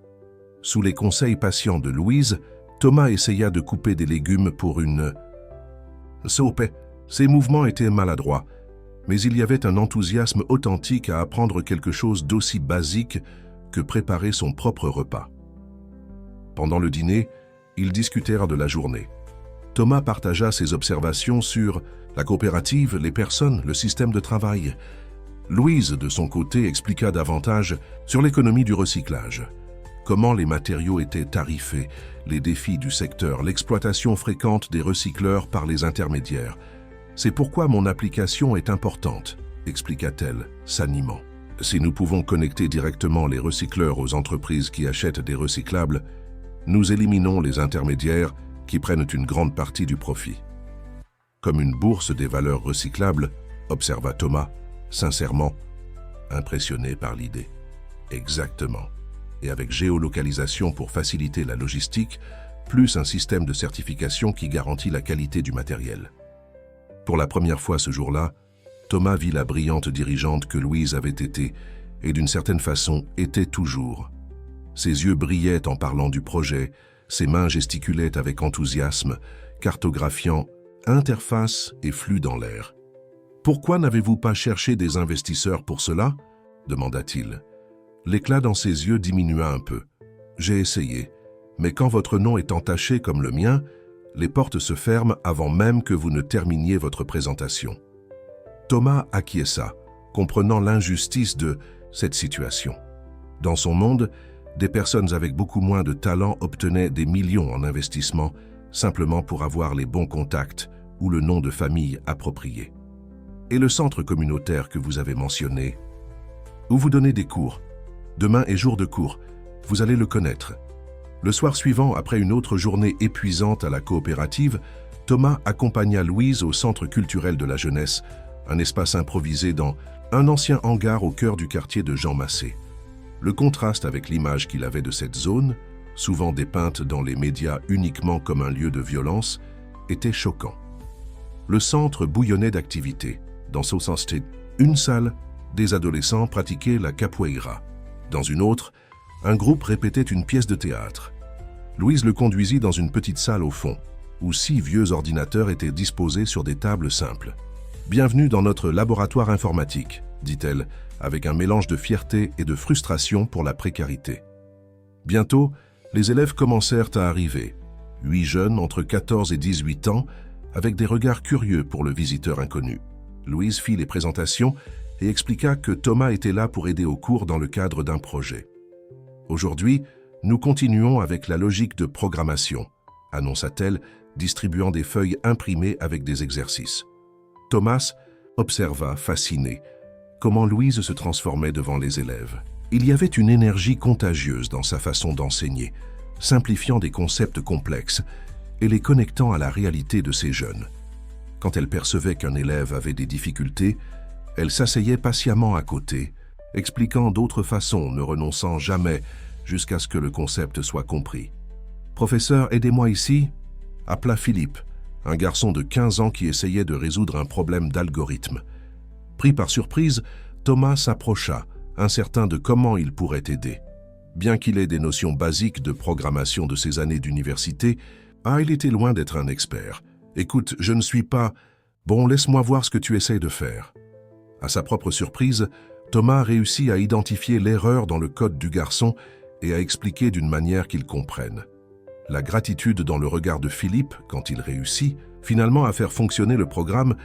Sous les conseils patients de Louise, Thomas essaya de couper des légumes pour une soupe. Ses mouvements étaient maladroits, mais il y avait un enthousiasme authentique à apprendre quelque chose d'aussi basique que préparer son propre repas. Pendant le dîner, ils discutèrent de la journée. Thomas partagea ses observations sur la coopérative, les personnes, le système de travail. Louise, de son côté, expliqua davantage sur l'économie du recyclage. Comment les matériaux étaient tarifés, les défis du secteur, l'exploitation fréquente des recycleurs par les intermédiaires. C'est pourquoi mon application est importante, expliqua-t-elle, s'animant. Si nous pouvons connecter directement les recycleurs aux entreprises qui achètent des recyclables, nous éliminons les intermédiaires qui prennent une grande partie du profit. Comme une bourse des valeurs recyclables, observa Thomas, sincèrement, impressionné par l'idée. Exactement. Et avec géolocalisation pour faciliter la logistique, plus un système de certification qui garantit la qualité du matériel. Pour la première fois ce jour-là, Thomas vit la brillante dirigeante que Louise avait été, et d'une certaine façon était toujours. Ses yeux brillaient en parlant du projet, ses mains gesticulaient avec enthousiasme, cartographiant interface et flux dans l'air. « Pourquoi n'avez-vous pas cherché des investisseurs pour cela ?» demanda-t-il. L'éclat dans ses yeux diminua un peu. « J'ai essayé, mais quand votre nom est entaché comme le mien, les portes se ferment avant même que vous ne terminiez votre présentation. » Thomas acquiesça, comprenant l'injustice de cette situation. Dans son monde, des personnes avec beaucoup moins de talent obtenaient des millions en investissement simplement pour avoir les bons contacts ou le nom de famille approprié. Et le centre communautaire que vous avez mentionné, où vous donnez des cours. Demain est jour de cours, vous allez le connaître. Le soir suivant, après une autre journée épuisante à la coopérative, Thomas accompagna Louise au centre culturel de la jeunesse, un espace improvisé dans un ancien hangar au cœur du quartier de Jean Massé. Le contraste avec l'image qu'il avait de cette zone, souvent dépeinte dans les médias uniquement comme un lieu de violence, était choquant. Le centre bouillonnait d'activités. Dans son stade, une salle, des adolescents pratiquaient la capoeira. Dans une autre, un groupe répétait une pièce de théâtre. Louise le conduisit dans une petite salle au fond, où 6 vieux ordinateurs étaient disposés sur des tables simples. « Bienvenue dans notre laboratoire informatique », dit-elle, avec un mélange de fierté et de frustration pour la précarité. Bientôt, les élèves commencèrent à arriver, 8 jeunes entre 14 et 18 ans, avec des regards curieux pour le visiteur inconnu. Louise fit les présentations et expliqua que Thomas était là pour aider au cours dans le cadre d'un projet. « Aujourd'hui, nous continuons avec la logique de programmation », annonça-t-elle, distribuant des feuilles imprimées avec des exercices. Thomas observa, fasciné, comment Louise se transformait devant les élèves. Il y avait une énergie contagieuse dans sa façon d'enseigner, simplifiant des concepts complexes et les connectant à la réalité de ces jeunes. Quand elle percevait qu'un élève avait des difficultés, elle s'asseyait patiemment à côté, expliquant d'autres façons, ne renonçant jamais jusqu'à ce que le concept soit compris. « Professeur, aidez-moi ici » appela Philippe, un garçon de 15 ans qui essayait de résoudre un problème d'algorithme. Pris par surprise, Thomas s'approcha, incertain de comment il pourrait aider. Bien qu'il ait des notions basiques de programmation de ses années d'université, il était loin d'être un expert. « Écoute, je ne suis pas... Bon, laisse-moi voir ce que tu essaies de faire. » À sa propre surprise, Thomas réussit à identifier l'erreur dans le code du garçon et à expliquer d'une manière qu'il comprenne. La gratitude dans le regard de Philippe, quand il réussit, finalement à faire fonctionner le programme,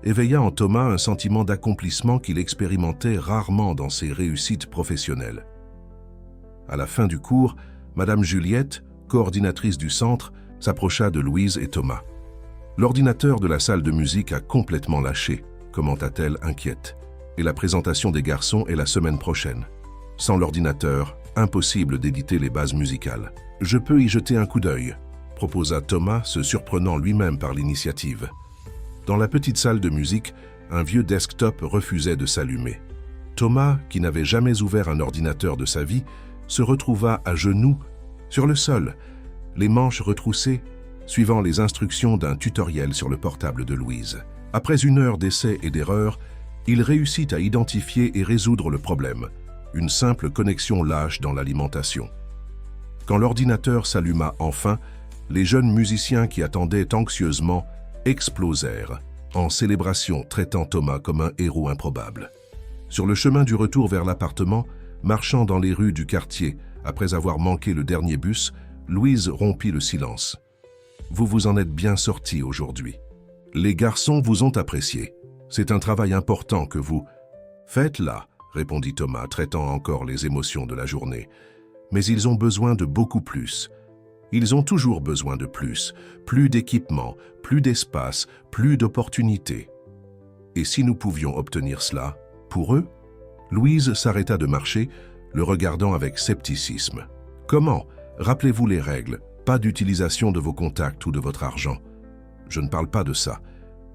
éveilla en Thomas un sentiment d'accomplissement qu'il expérimentait rarement dans ses réussites professionnelles. À la fin du cours, Madame Juliette, coordinatrice du centre, s'approcha de Louise et Thomas. « L'ordinateur de la salle de musique a complètement lâché », commenta-t-elle inquiète, « et la présentation des garçons est la semaine prochaine. Sans l'ordinateur, impossible d'éditer les bases musicales. Je peux y jeter un coup d'œil », proposa Thomas, se surprenant lui-même par l'initiative. Dans la petite salle de musique, un vieux desktop refusait de s'allumer. Thomas, qui n'avait jamais ouvert un ordinateur de sa vie, se retrouva à genoux, sur le sol, les manches retroussées, suivant les instructions d'un tutoriel sur le portable de Louise. Après 1 heure d'essais et d'erreurs, il réussit à identifier et résoudre le problème, une simple connexion lâche dans l'alimentation. Quand l'ordinateur s'alluma enfin, les jeunes musiciens qui attendaient anxieusement explosèrent, en célébration traitant Thomas comme un héros improbable. Sur le chemin du retour vers l'appartement, marchant dans les rues du quartier, après avoir manqué le dernier bus, Louise rompit le silence. Vous vous en êtes bien sortis aujourd'hui. Les garçons vous ont apprécié. C'est un travail important que vous faites là, répondit Thomas, traitant encore les émotions de la journée. Mais ils ont besoin de beaucoup plus. Ils ont toujours besoin de plus d'équipements, plus d'espace, plus d'opportunités. Et si nous pouvions obtenir cela, pour eux? Louise s'arrêta de marcher, le regardant avec scepticisme. Comment? Rappelez-vous les règles, pas d'utilisation de vos contacts ou de votre argent. Je ne parle pas de ça.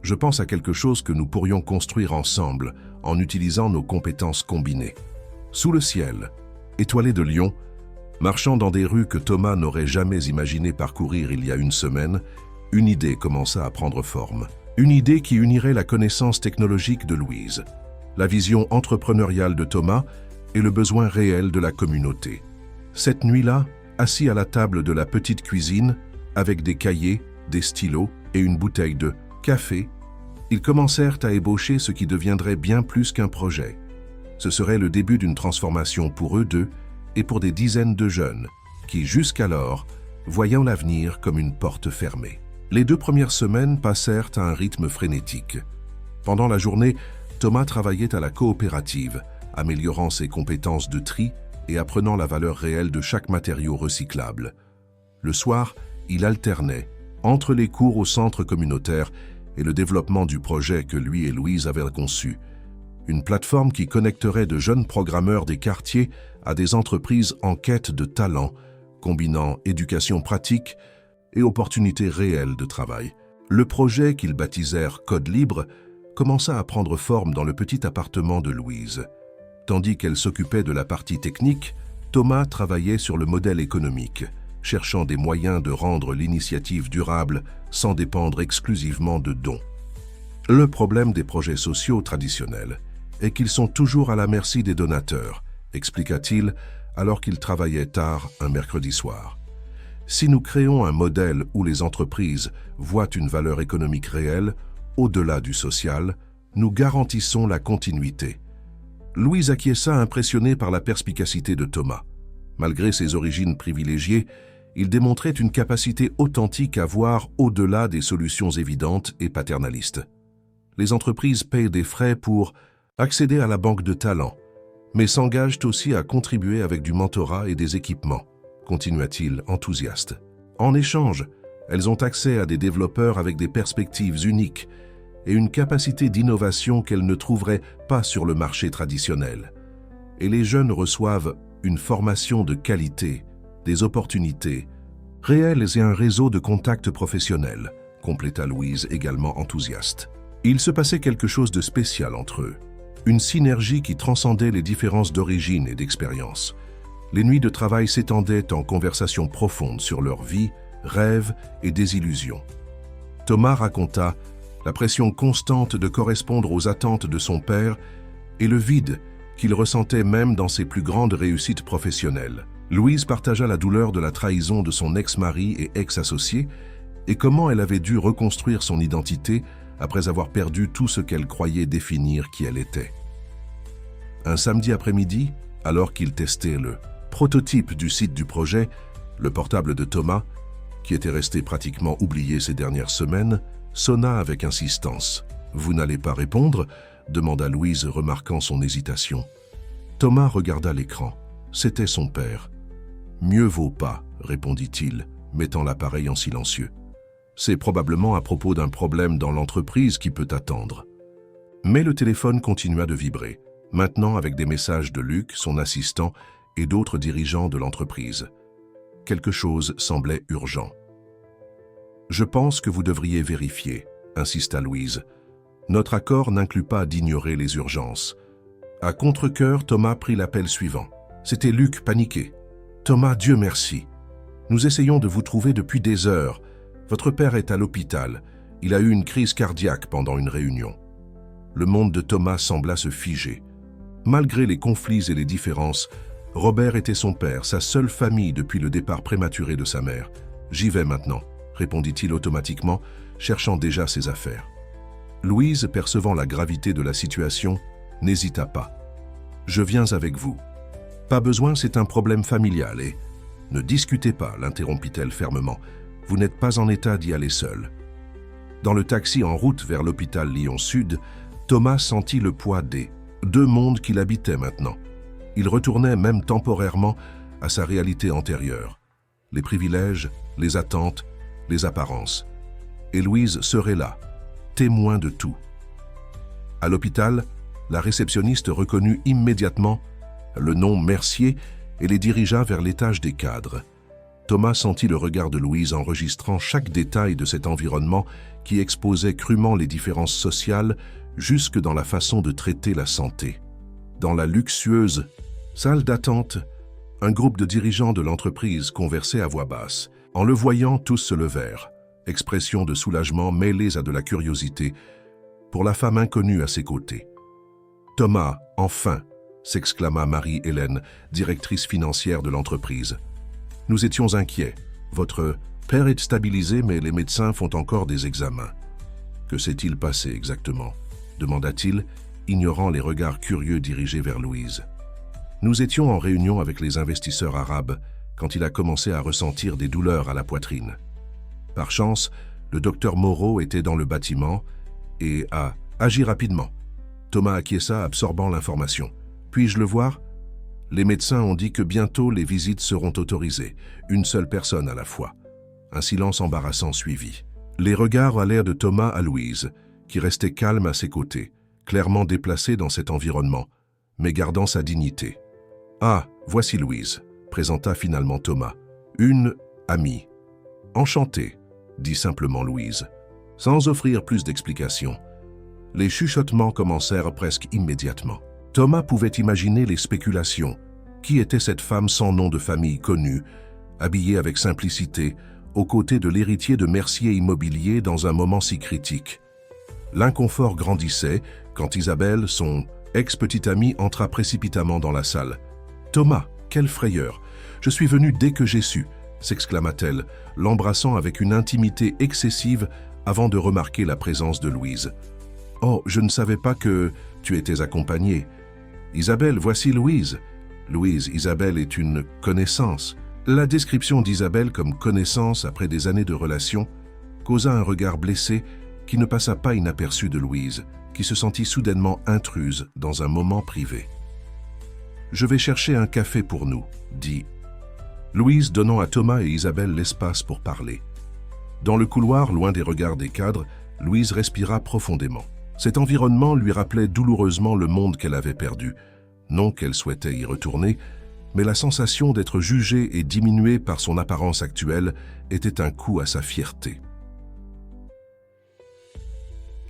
Je pense à quelque chose que nous pourrions construire ensemble en utilisant nos compétences combinées. Sous le ciel, étoilé de Lyon, marchant dans des rues que Thomas n'aurait jamais imaginé parcourir il y a une semaine, une idée commença à prendre forme. Une idée qui unirait la connaissance technologique de Louise, la vision entrepreneuriale de Thomas et le besoin réel de la communauté. Cette nuit-là, assis à la table de la petite cuisine, avec des cahiers, des stylos et une bouteille de café, ils commencèrent à ébaucher ce qui deviendrait bien plus qu'un projet. Ce serait le début d'une transformation pour eux deux et pour des dizaines de jeunes qui, jusqu'alors, voyant l'avenir comme une porte fermée. Les 2 premières semaines passèrent à un rythme frénétique. Pendant la journée, Thomas travaillait à la coopérative, améliorant ses compétences de tri et apprenant la valeur réelle de chaque matériau recyclable. Le soir, il alternait entre les cours au centre communautaire et le développement du projet que lui et Louise avaient conçu. Une plateforme qui connecterait de jeunes programmeurs des quartiers à des entreprises en quête de talent, combinant éducation pratique et opportunités réelles de travail. Le projet qu'ils baptisèrent Code Libre commença à prendre forme dans le petit appartement de Louise. Tandis qu'elle s'occupait de la partie technique, Thomas travaillait sur le modèle économique, cherchant des moyens de rendre l'initiative durable sans dépendre exclusivement de dons. Le problème des projets sociaux traditionnels est qu'ils sont toujours à la merci des donateurs, expliqua-t-il alors qu'il travaillait tard un mercredi soir. Si nous créons un modèle où les entreprises voient une valeur économique réelle, au-delà du social, nous garantissons la continuité. Louise acquiesça impressionnée par la perspicacité de Thomas. Malgré ses origines privilégiées, il démontrait une capacité authentique à voir au-delà des solutions évidentes et paternalistes. Les entreprises payent des frais pour accéder à la banque de talents, mais s'engagent aussi à contribuer avec du mentorat et des équipements, continua-t-il enthousiaste. En échange, elles ont accès à des développeurs avec des perspectives uniques et une capacité d'innovation qu'elles ne trouveraient pas sur le marché traditionnel. Et les jeunes reçoivent une formation de qualité, des opportunités réelles et un réseau de contacts professionnels, compléta Louise également enthousiaste. Il se passait quelque chose de spécial entre eux, une synergie qui transcendait les différences d'origine et d'expérience. Les nuits de travail s'étendaient en conversations profondes sur leur vie, rêves et désillusions. Thomas raconta la pression constante de correspondre aux attentes de son père et le vide qu'il ressentait même dans ses plus grandes réussites professionnelles. Louise partagea la douleur de la trahison de son ex-mari et ex-associé et comment elle avait dû reconstruire son identité après avoir perdu tout ce qu'elle croyait définir qui elle était. Un samedi après-midi, alors qu'il testait le prototype du site du projet, le portable de Thomas, qui était resté pratiquement oublié ces dernières semaines, sonna avec insistance. « Vous n'allez pas répondre ?» demanda Louise, remarquant son hésitation. Thomas regarda l'écran. C'était son père. « Mieux vaut pas », répondit-il, mettant l'appareil en silencieux. « C'est probablement à propos d'un problème dans l'entreprise qui peut attendre. » Mais le téléphone continua de vibrer, maintenant avec des messages de Luc, son assistant, et d'autres dirigeants de l'entreprise. Quelque chose semblait urgent. « Je pense que vous devriez vérifier », insista Louise. « Notre accord n'inclut pas d'ignorer les urgences. » À contre-cœur, Thomas prit l'appel suivant. C'était Luc, paniqué. « Thomas, Dieu merci. Nous essayons de vous trouver depuis des heures. Votre père est à l'hôpital. Il a eu une crise cardiaque pendant une réunion. » Le monde de Thomas sembla se figer. Malgré les conflits et les différences, Robert était son père, sa seule famille depuis le départ prématuré de sa mère. « J'y vais maintenant », répondit-il automatiquement, cherchant déjà ses affaires. Louise, percevant la gravité de la situation, n'hésita pas. « Je viens avec vous. Pas besoin, c'est un problème familial et Ne discutez pas, l'interrompit-elle fermement. Vous n'êtes pas en état d'y aller seul. Dans le taxi en route vers l'hôpital Lyon-Sud, Thomas sentit le poids des deux mondes qu'il habitait maintenant. Il retournait même temporairement à sa réalité antérieure. Les privilèges, les attentes, les apparences. Et Louise serait là, témoin de tout. À l'hôpital, la réceptionniste reconnut immédiatement le nom Mercier et les dirigea vers l'étage des cadres. Thomas sentit le regard de Louise enregistrant chaque détail de cet environnement qui exposait crûment les différences sociales jusque dans la façon de traiter la santé. Dans la luxueuse salle d'attente, un groupe de dirigeants de l'entreprise conversait à voix basse. En le voyant, tous se levèrent, expression de soulagement mêlée à de la curiosité, pour la femme inconnue à ses côtés. « Thomas, enfin !» s'exclama Marie-Hélène, directrice financière de l'entreprise. « Nous étions inquiets. Votre père est stabilisé, mais les médecins font encore des examens. »« Que s'est-il passé exactement ?» demanda-t-il, ignorant les regards curieux dirigés vers Louise. « Nous étions en réunion avec les investisseurs arabes quand il a commencé à ressentir des douleurs à la poitrine. Par chance, le docteur Moreau était dans le bâtiment et a agi rapidement. Thomas acquiesça, absorbant l'information. « Puis-je le voir ?» Les médecins ont dit que bientôt les visites seront autorisées, une seule personne à la fois. Un silence embarrassant suivit. Les regards allèrent de Thomas à Louise, qui restait calme à ses côtés, clairement déplacée dans cet environnement, mais gardant sa dignité. « Ah, voici Louise », présenta finalement Thomas. « Une amie. »« Enchantée », dit simplement Louise, sans offrir plus d'explications. Les chuchotements commencèrent presque immédiatement. Thomas pouvait imaginer les spéculations. Qui était cette femme sans nom de famille connue, habillée avec simplicité, aux côtés de l'héritier de Mercier Immobilier dans un moment si critique? L'inconfort grandissait quand Isabelle, son ex-petite amie, entra précipitamment dans la salle. « Thomas, quelle frayeur! Je suis venue dès que j'ai su !» s'exclama-t-elle, l'embrassant avec une intimité excessive avant de remarquer la présence de Louise. « Oh, je ne savais pas que tu étais accompagnée. »« Isabelle, voici Louise. » Louise, Isabelle est une connaissance. La description d'Isabelle comme connaissance après des années de relation causa un regard blessé qui ne passa pas inaperçu de Louise, qui se sentit soudainement intruse dans un moment privé. « Je vais chercher un café pour nous, » dit Louise, donnant à Thomas et Isabelle l'espace pour parler. Dans le couloir, loin des regards des cadres, Louise respira profondément. Cet environnement lui rappelait douloureusement le monde qu'elle avait perdu. Non qu'elle souhaitait y retourner, mais la sensation d'être jugée et diminuée par son apparence actuelle était un coup à sa fierté.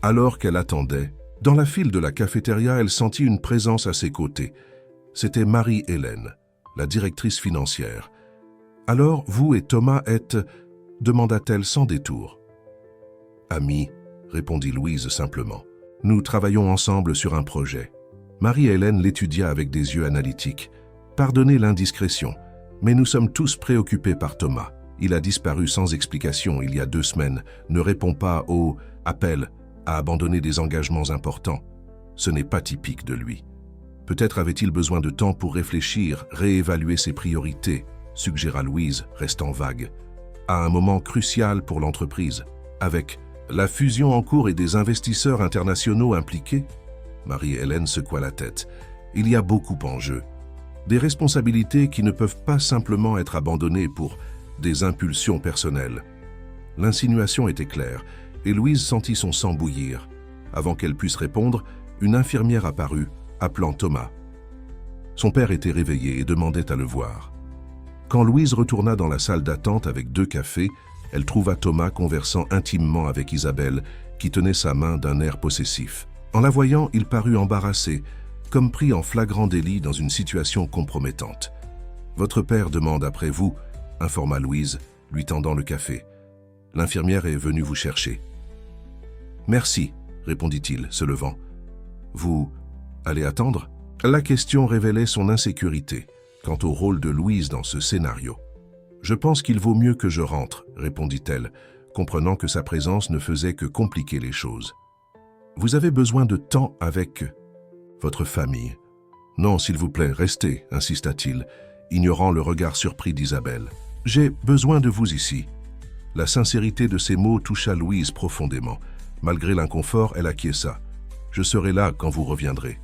Alors qu'elle attendait, dans la file de la cafétéria, elle sentit une présence à ses côtés. C'était Marie-Hélène, la directrice financière. « Alors, vous et Thomas êtes... » demanda-t-elle sans détour. « Amis, » répondit Louise simplement. « Nous travaillons ensemble sur un projet. » Marie-Hélène l'étudia avec des yeux analytiques. « Pardonnez l'indiscrétion, mais nous sommes tous préoccupés par Thomas. Il a disparu sans explication il y a 2 semaines, ne répond pas aux appels à abandonner des engagements importants. Ce n'est pas typique de lui. Peut-être avait-il besoin de temps pour réfléchir, réévaluer ses priorités, suggéra Louise, restant vague. À un moment crucial pour l'entreprise, avec la fusion en cours et des investisseurs internationaux impliqués. Marie-Hélène secoua la tête. Il y a beaucoup en jeu. Des responsabilités qui ne peuvent pas simplement être abandonnées pour des impulsions personnelles. L'insinuation était claire, et Louise sentit son sang bouillir. Avant qu'elle puisse répondre, une infirmière apparut, appelant Thomas. Son père était réveillé et demandait à le voir. Quand Louise retourna dans la salle d'attente avec 2 cafés, elle trouva Thomas conversant intimement avec Isabelle, qui tenait sa main d'un air possessif. En la voyant, il parut embarrassé, comme pris en flagrant délit dans une situation compromettante. « Votre père demande après vous », informa Louise, lui tendant le café. « L'infirmière est venue vous chercher. »« Merci », répondit-il, se levant. « Vous allez attendre ?» La question révélait son insécurité quant au rôle de Louise dans ce scénario. « Je pense qu'il vaut mieux que je rentre », répondit-elle, comprenant que sa présence ne faisait que compliquer les choses. « Vous avez besoin de temps avec votre famille. »« Non, s'il vous plaît, restez, insista-t-il. ignorant le regard surpris d'Isabelle. « J'ai besoin de vous ici. » La sincérité de ces mots toucha Louise profondément. Malgré l'inconfort, elle acquiesça. « Je serai là quand vous reviendrez. »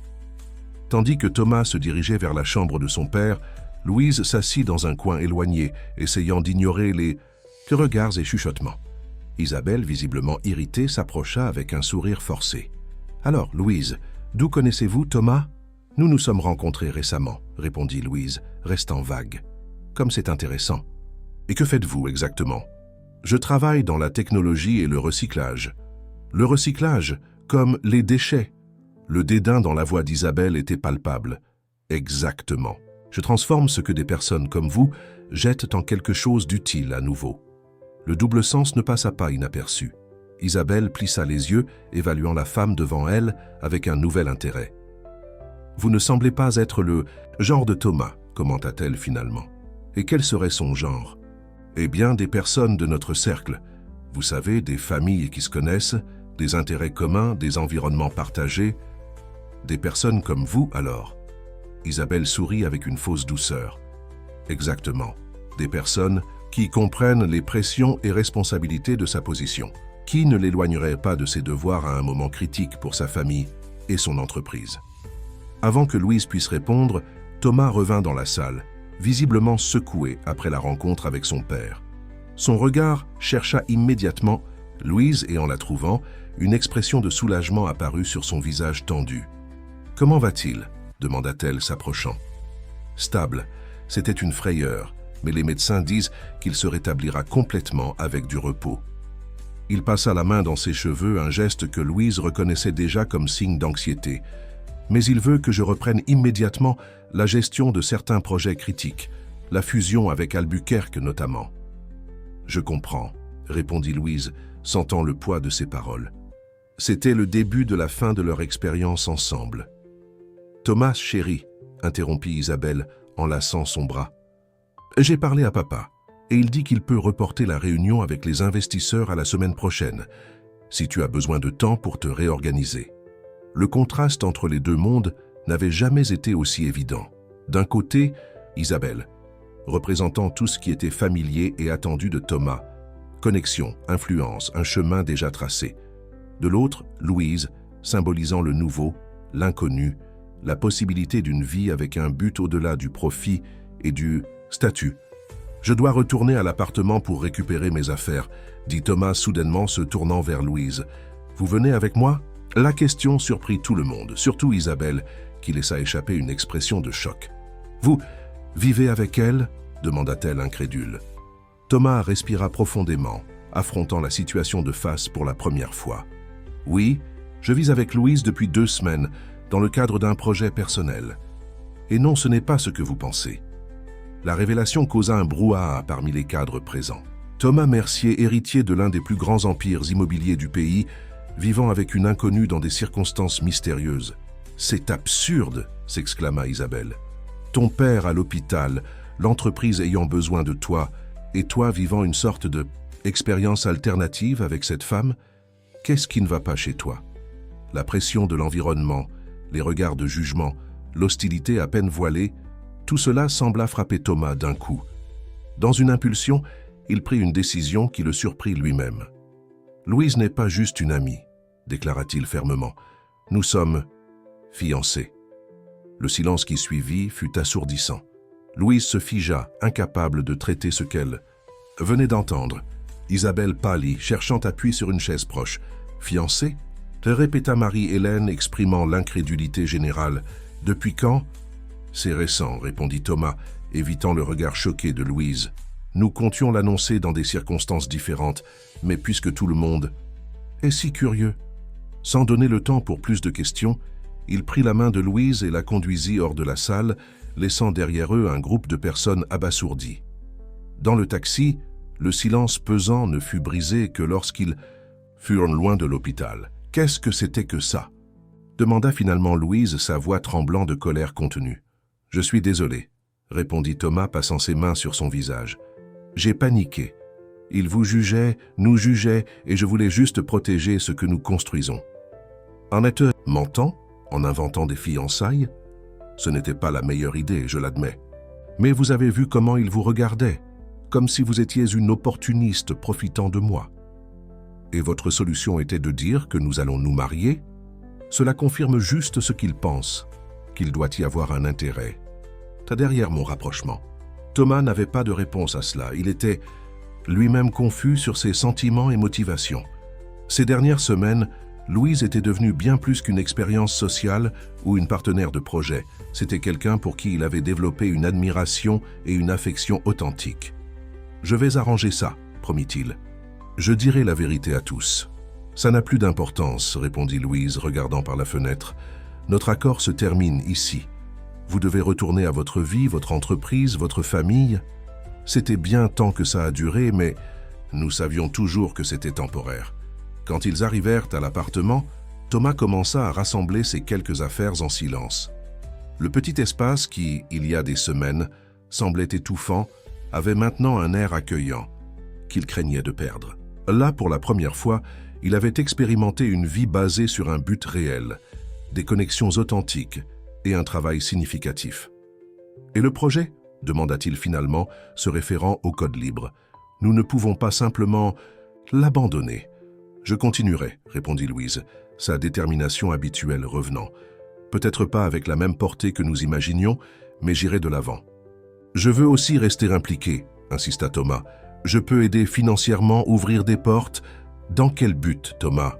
Tandis que Thomas se dirigeait vers la chambre de son père, Louise s'assit dans un coin éloigné, essayant d'ignorer les regards et chuchotements. Isabelle, visiblement irritée, s'approcha avec un sourire forcé. « Alors, Louise, d'où connaissez-vous Thomas ?»« Nous nous sommes rencontrés récemment, » répondit Louise, restant vague. « Comme c'est intéressant. Et que faites-vous exactement ?»« Je travaille dans la technologie et le recyclage. »« Le recyclage, comme les déchets ?» Le dédain dans la voix d'Isabelle était palpable. « Exactement. Je transforme ce que des personnes comme vous jettent en quelque chose d'utile à nouveau. » Le double sens ne passa pas inaperçu. Isabelle plissa les yeux, évaluant la femme devant elle avec un nouvel intérêt. « Vous ne semblez pas être le genre de Thomas, » commenta-t-elle finalement. « Et quel serait son genre ?»« Eh bien, des personnes de notre cercle. Vous savez, des familles qui se connaissent, des intérêts communs, des environnements partagés. Des personnes comme vous, alors ?» Isabelle sourit avec une fausse douceur. « Exactement. Des personnes qui comprennent les pressions et responsabilités de sa position. Qui ne l'éloignerait pas de ses devoirs à un moment critique pour sa famille et son entreprise ?» Avant que Louise puisse répondre, Thomas revint dans la salle, visiblement secoué après la rencontre avec son père. Son regard chercha immédiatement Louise et en la trouvant, une expression de soulagement apparut sur son visage tendu. « Comment va-t-il » demanda-t-elle s'approchant. « Stable, c'était une frayeur, mais les médecins disent qu'il se rétablira complètement avec du repos. » Il passa la main dans ses cheveux, un geste que Louise reconnaissait déjà comme signe d'anxiété. « Mais il veut que je reprenne immédiatement la gestion de certains projets critiques, la fusion avec Albuquerque notamment. »« Je comprends, » répondit Louise, sentant le poids de ses paroles. C'était le début de la fin de leur expérience ensemble. « Thomas, chéri, » interrompit Isabelle en laçant son bras. « J'ai parlé à papa, et il dit qu'il peut reporter la réunion avec les investisseurs à la semaine prochaine, si tu as besoin de temps pour te réorganiser. » Le contraste entre les deux mondes n'avait jamais été aussi évident. D'un côté, Isabelle, représentant tout ce qui était familier et attendu de Thomas, connexion, influence, un chemin déjà tracé. De l'autre, Louise, symbolisant le nouveau, l'inconnu, la possibilité d'une vie avec un but au-delà du profit et du statut. « Je dois retourner à l'appartement pour récupérer mes affaires, » dit Thomas soudainement se tournant vers Louise. « Vous venez avec moi ?» La question surprit tout le monde, surtout Isabelle, qui laissa échapper une expression de choc. « Vous vivez avec elle ?» demanda-t-elle incrédule. Thomas respira profondément, affrontant la situation de face pour la première fois. « Oui, je vis avec Louise depuis 2 semaines, dans le cadre d'un projet personnel. Et non, ce n'est pas ce que vous pensez. » La révélation causa un brouhaha parmi les cadres présents. Thomas Mercier, héritier de l'un des plus grands empires immobiliers du pays, vivant avec une inconnue dans des circonstances mystérieuses. « C'est absurde !» s'exclama Isabelle. « Ton père à l'hôpital, l'entreprise ayant besoin de toi, et toi vivant une sorte de expérience alternative avec cette femme, qu'est-ce qui ne va pas chez toi ?» La pression de l'environnement, les regards de jugement, l'hostilité à peine voilée, tout cela sembla frapper Thomas d'un coup. Dans une impulsion, il prit une décision qui le surprit lui-même. « Louise n'est pas juste une amie, » déclara-t-il fermement. « Nous sommes fiancés. » Le silence qui suivit fut assourdissant. Louise se figea, incapable de traiter ce qu'elle venait d'entendre. Isabelle pâlit, cherchant appui sur une chaise proche. « Fiancée ?» répéta Marie-Hélène, exprimant l'incrédulité générale. « Depuis quand ?»« C'est récent, » répondit Thomas, évitant le regard choqué de Louise. « Nous comptions l'annoncer dans des circonstances différentes, mais puisque tout le monde est si curieux. » Sans donner le temps pour plus de questions, il prit la main de Louise et la conduisit hors de la salle, laissant derrière eux un groupe de personnes abasourdies. Dans le taxi, le silence pesant ne fut brisé que lorsqu'ils furent loin de l'hôpital. « Qu'est-ce que c'était que ça ?» demanda finalement Louise, sa voix tremblant de colère contenue. « Je suis désolé, » répondit Thomas, passant ses mains sur son visage. « J'ai paniqué. Il vous jugeait, nous jugeait, et je voulais juste protéger ce que nous construisons. » En êtes-vous mentant, en inventant des fiançailles? Ce n'était pas la meilleure idée, je l'admets. Mais vous avez vu comment il vous regardait, comme si vous étiez une opportuniste profitant de moi. Et votre solution était de dire que nous allons nous marier? Cela confirme juste ce qu'il pense, qu'il doit y avoir un intérêt. T'as derrière mon rapprochement. Thomas n'avait pas de réponse à cela. Il était lui-même confus sur ses sentiments et motivations. Ces dernières semaines, Louise était devenue bien plus qu'une expérience sociale ou une partenaire de projet. C'était quelqu'un pour qui il avait développé une admiration et une affection authentiques. « Je vais arranger ça », promit-il. « Je dirai la vérité à tous. »« Ça n'a plus d'importance », répondit Louise, regardant par la fenêtre. « Notre accord se termine ici. Vous devez retourner à votre vie, votre entreprise, votre famille. C'était bien tant que ça a duré, mais nous savions toujours que c'était temporaire. » Quand ils arrivèrent à l'appartement, Thomas commença à rassembler ses quelques affaires en silence. Le petit espace qui, il y a des semaines, semblait étouffant, avait maintenant un air accueillant, qu'il craignait de perdre. Là, pour la première fois, il avait expérimenté une vie basée sur un but réel, des connexions authentiques et un travail significatif. « Et le projet ?» demanda-t-il finalement, se référant au code libre. « Nous ne pouvons pas simplement l'abandonner. » « Je continuerai, » répondit Louise, sa détermination habituelle revenant. « Peut-être pas avec la même portée que nous imaginions, mais j'irai de l'avant. »« Je veux aussi rester impliqué, » insista Thomas. « Je peux aider financièrement, ouvrir des portes. » « Dans quel but, Thomas?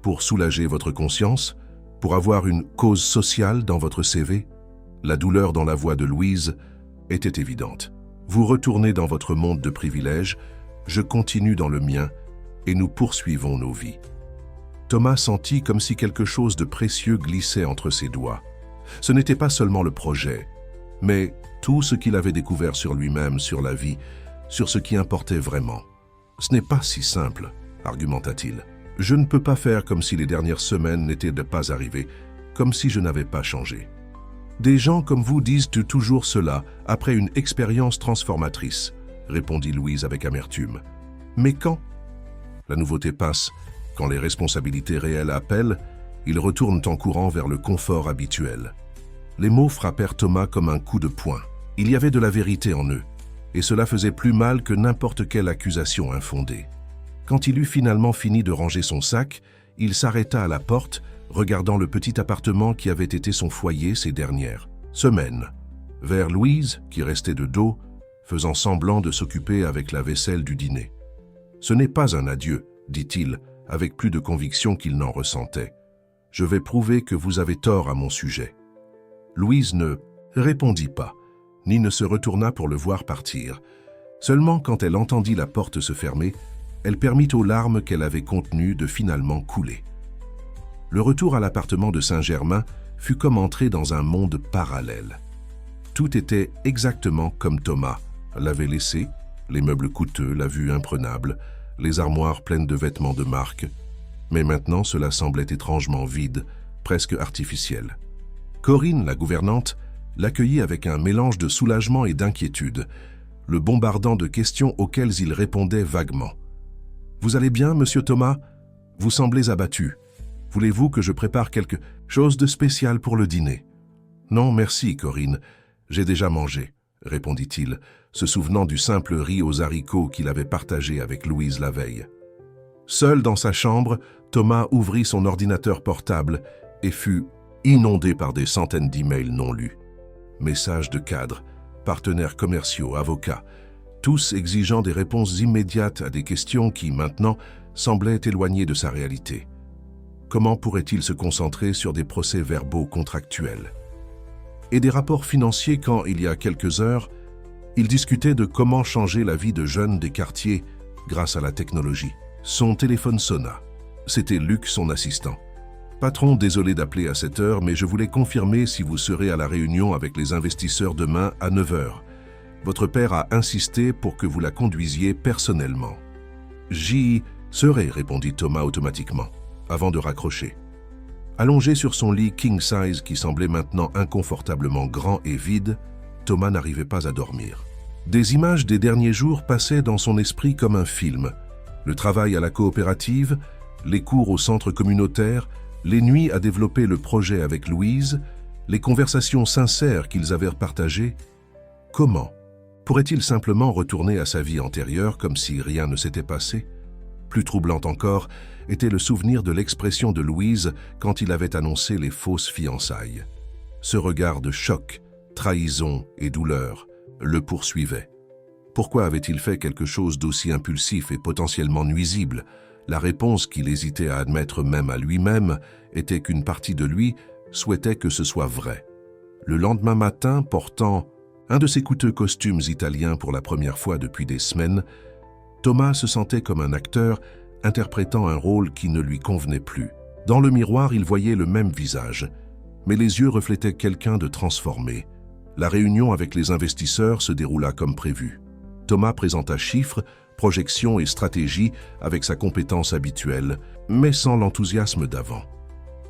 Pour soulager votre conscience? Pour avoir une cause sociale dans votre CV? » La douleur dans la voix de Louise était évidente. « Vous retournez dans votre monde de privilèges, je continue dans le mien, et nous poursuivons nos vies. » Thomas sentit comme si quelque chose de précieux glissait entre ses doigts. Ce n'était pas seulement le projet, mais tout ce qu'il avait découvert sur lui-même, sur la vie, sur ce qui importait vraiment. « Ce n'est pas si simple, » argumenta-t-il. « Je ne peux pas faire comme si les dernières semaines n'étaient pas arrivées, comme si je n'avais pas changé. Des gens comme vous disent toujours cela après une expérience transformatrice, » répondit Louise avec amertume. « Mais quand ? La nouveauté passe. Quand les responsabilités réelles appellent, ils retournent en courant vers le confort habituel. » Les mots frappèrent Thomas comme un coup de poing. Il y avait de la vérité en eux, et cela faisait plus mal que n'importe quelle accusation infondée. Quand il eut finalement fini de ranger son sac, il s'arrêta à la porte, regardant le petit appartement qui avait été son foyer ces dernières semaines, vers Louise, qui restait de dos, faisant semblant de s'occuper avec la vaisselle du dîner. « Ce n'est pas un adieu, » dit-il, avec plus de conviction qu'il n'en ressentait. « Je vais prouver que vous avez tort à mon sujet. » Louise ne répondit pas, ni ne se retourna pour le voir partir. Seulement quand elle entendit la porte se fermer, elle permit aux larmes qu'elle avait contenues de finalement couler. Le retour à l'appartement de Saint-Germain fut comme entrer dans un monde parallèle. Tout était exactement comme Thomas l'avait laissé, les meubles coûteux, la vue imprenable, les armoires pleines de vêtements de marque. Mais maintenant, cela semblait étrangement vide, presque artificiel. Corinne, la gouvernante, l'accueillit avec un mélange de soulagement et d'inquiétude, le bombardant de questions auxquelles il répondait vaguement. « Vous allez bien, monsieur Thomas? Vous semblez abattu. Voulez-vous que je prépare quelque chose de spécial pour le dîner? »« Non, merci, Corinne. J'ai déjà mangé, » répondit-il, se souvenant du simple riz aux haricots qu'il avait partagé avec Louise la veille. Seul dans sa chambre, Thomas ouvrit son ordinateur portable et fut inondé par des centaines d'emails non lus. Messages de cadres, partenaires commerciaux, avocats, tous exigeant des réponses immédiates à des questions qui, maintenant, semblaient éloignées de sa réalité. Comment pourrait-il se concentrer sur des procès-verbaux contractuels? Et des rapports financiers quand, il y a quelques heures, il discutait de comment changer la vie de jeunes des quartiers grâce à la technologie. Son téléphone sonna. C'était Luc, son assistant. « Patron, désolé d'appeler à cette heure, mais je voulais confirmer si vous serez à la réunion avec les investisseurs demain à 9 h. Votre père a insisté pour que vous la conduisiez personnellement. »« J'y serai, » répondit Thomas automatiquement, avant de raccrocher. Allongé sur son lit king size qui semblait maintenant inconfortablement grand et vide, Thomas n'arrivait pas à dormir. Des images des derniers jours passaient dans son esprit comme un film. Le travail à la coopérative, les cours au centre communautaire, les nuits à développer le projet avec Louise, les conversations sincères qu'ils avaient partagées. Comment? Pourrait-il simplement retourner à sa vie antérieure comme si rien ne s'était passé? Plus troublant encore était le souvenir de l'expression de Louise quand il avait annoncé les fausses fiançailles. Ce regard de choc, trahison et douleur le poursuivait. Pourquoi avait-il fait quelque chose d'aussi impulsif et potentiellement nuisible? La réponse qu'il hésitait à admettre même à lui-même était qu'une partie de lui souhaitait que ce soit vrai. Le lendemain matin, portant un de ses coûteux costumes italiens pour la première fois depuis des semaines, Thomas se sentait comme un acteur interprétant un rôle qui ne lui convenait plus. Dans le miroir, il voyait le même visage, mais les yeux reflétaient quelqu'un de transformé. La réunion avec les investisseurs se déroula comme prévu. Thomas présenta chiffres, projections et stratégies avec sa compétence habituelle, mais sans l'enthousiasme d'avant.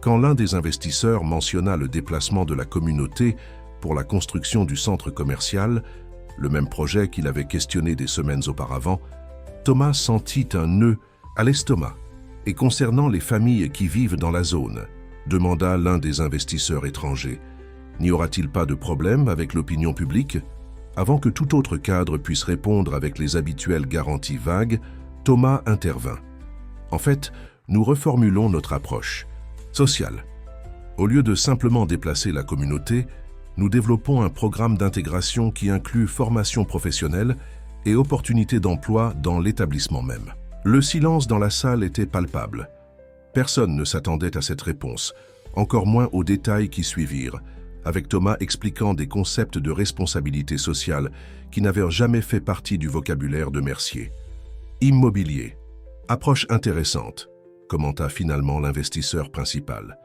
Quand l'un des investisseurs mentionna le déplacement de la communauté pour la construction du centre commercial, le même projet qu'il avait questionné des semaines auparavant, Thomas sentit un nœud à l'estomac. Et concernant les familles qui vivent dans la zone, demanda l'un des investisseurs étrangers, n'y aura-t-il pas de problème avec l'opinion publique? Avant que tout autre cadre puisse répondre avec les habituelles garanties vagues, Thomas intervint. En fait, nous reformulons notre approche sociale. Au lieu de simplement déplacer la communauté, nous développons un programme d'intégration qui inclut formation professionnelle et opportunités d'emploi dans l'établissement même. Le silence dans la salle était palpable. Personne ne s'attendait à cette réponse, encore moins aux détails qui suivirent, avec Thomas expliquant des concepts de responsabilité sociale qui n'avaient jamais fait partie du vocabulaire de Mercier. Immobilier. Approche intéressante, commenta finalement l'investisseur principal.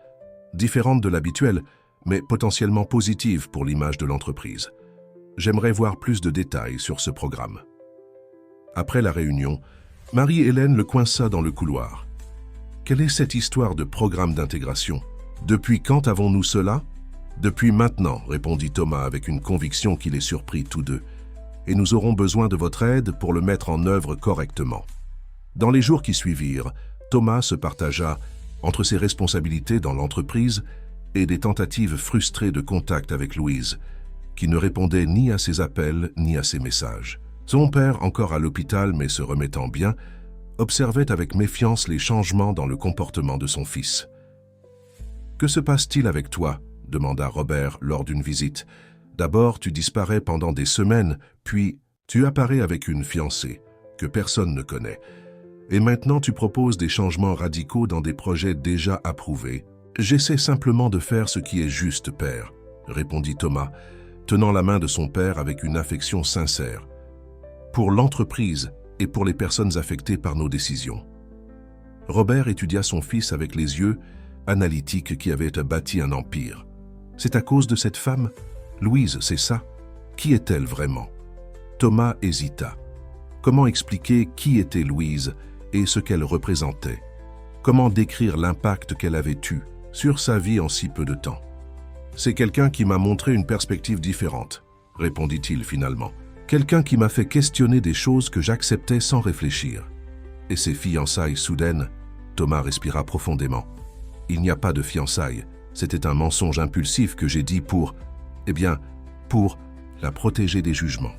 Différente de l'habituel, mais potentiellement positive pour l'image de l'entreprise. J'aimerais voir plus de détails sur ce programme. Après la réunion, Marie-Hélène le coinça dans le couloir. Quelle est cette histoire de programme d'intégration? Depuis quand avons-nous cela? Depuis maintenant, répondit Thomas avec une conviction qui les surprit tous deux. Et nous aurons besoin de votre aide pour le mettre en œuvre correctement. Dans les jours qui suivirent, Thomas se partagea entre ses responsabilités dans l'entreprise et des tentatives frustrées de contact avec Louise, qui ne répondait ni à ses appels ni à ses messages. Son père, encore à l'hôpital mais se remettant bien, observait avec méfiance les changements dans le comportement de son fils. « Que se passe-t-il avec toi ?» demanda Robert lors d'une visite. « D'abord, tu disparais pendant des semaines, puis tu apparais avec une fiancée que personne ne connaît. Et maintenant, tu proposes des changements radicaux dans des projets déjà approuvés. J'essaie simplement de faire ce qui est juste, père, » répondit Thomas, tenant la main de son père avec une affection sincère. « Pour l'entreprise et pour les personnes affectées par nos décisions. » Robert étudia son fils avec les yeux analytiques qui avaient bâti un empire. C'est à cause de cette femme? Louise, c'est ça? Qui est-elle vraiment? Thomas hésita. Comment expliquer qui était Louise et ce qu'elle représentait? Comment décrire l'impact qu'elle avait eu sur sa vie en si peu de temps? C'est quelqu'un qui m'a montré une perspective différente, répondit-il finalement. Quelqu'un qui m'a fait questionner des choses que j'acceptais sans réfléchir. Et ces fiançailles soudaines? Thomas respira profondément. Il n'y a pas de fiançailles. C'était un mensonge impulsif que j'ai dit pour la protéger des jugements.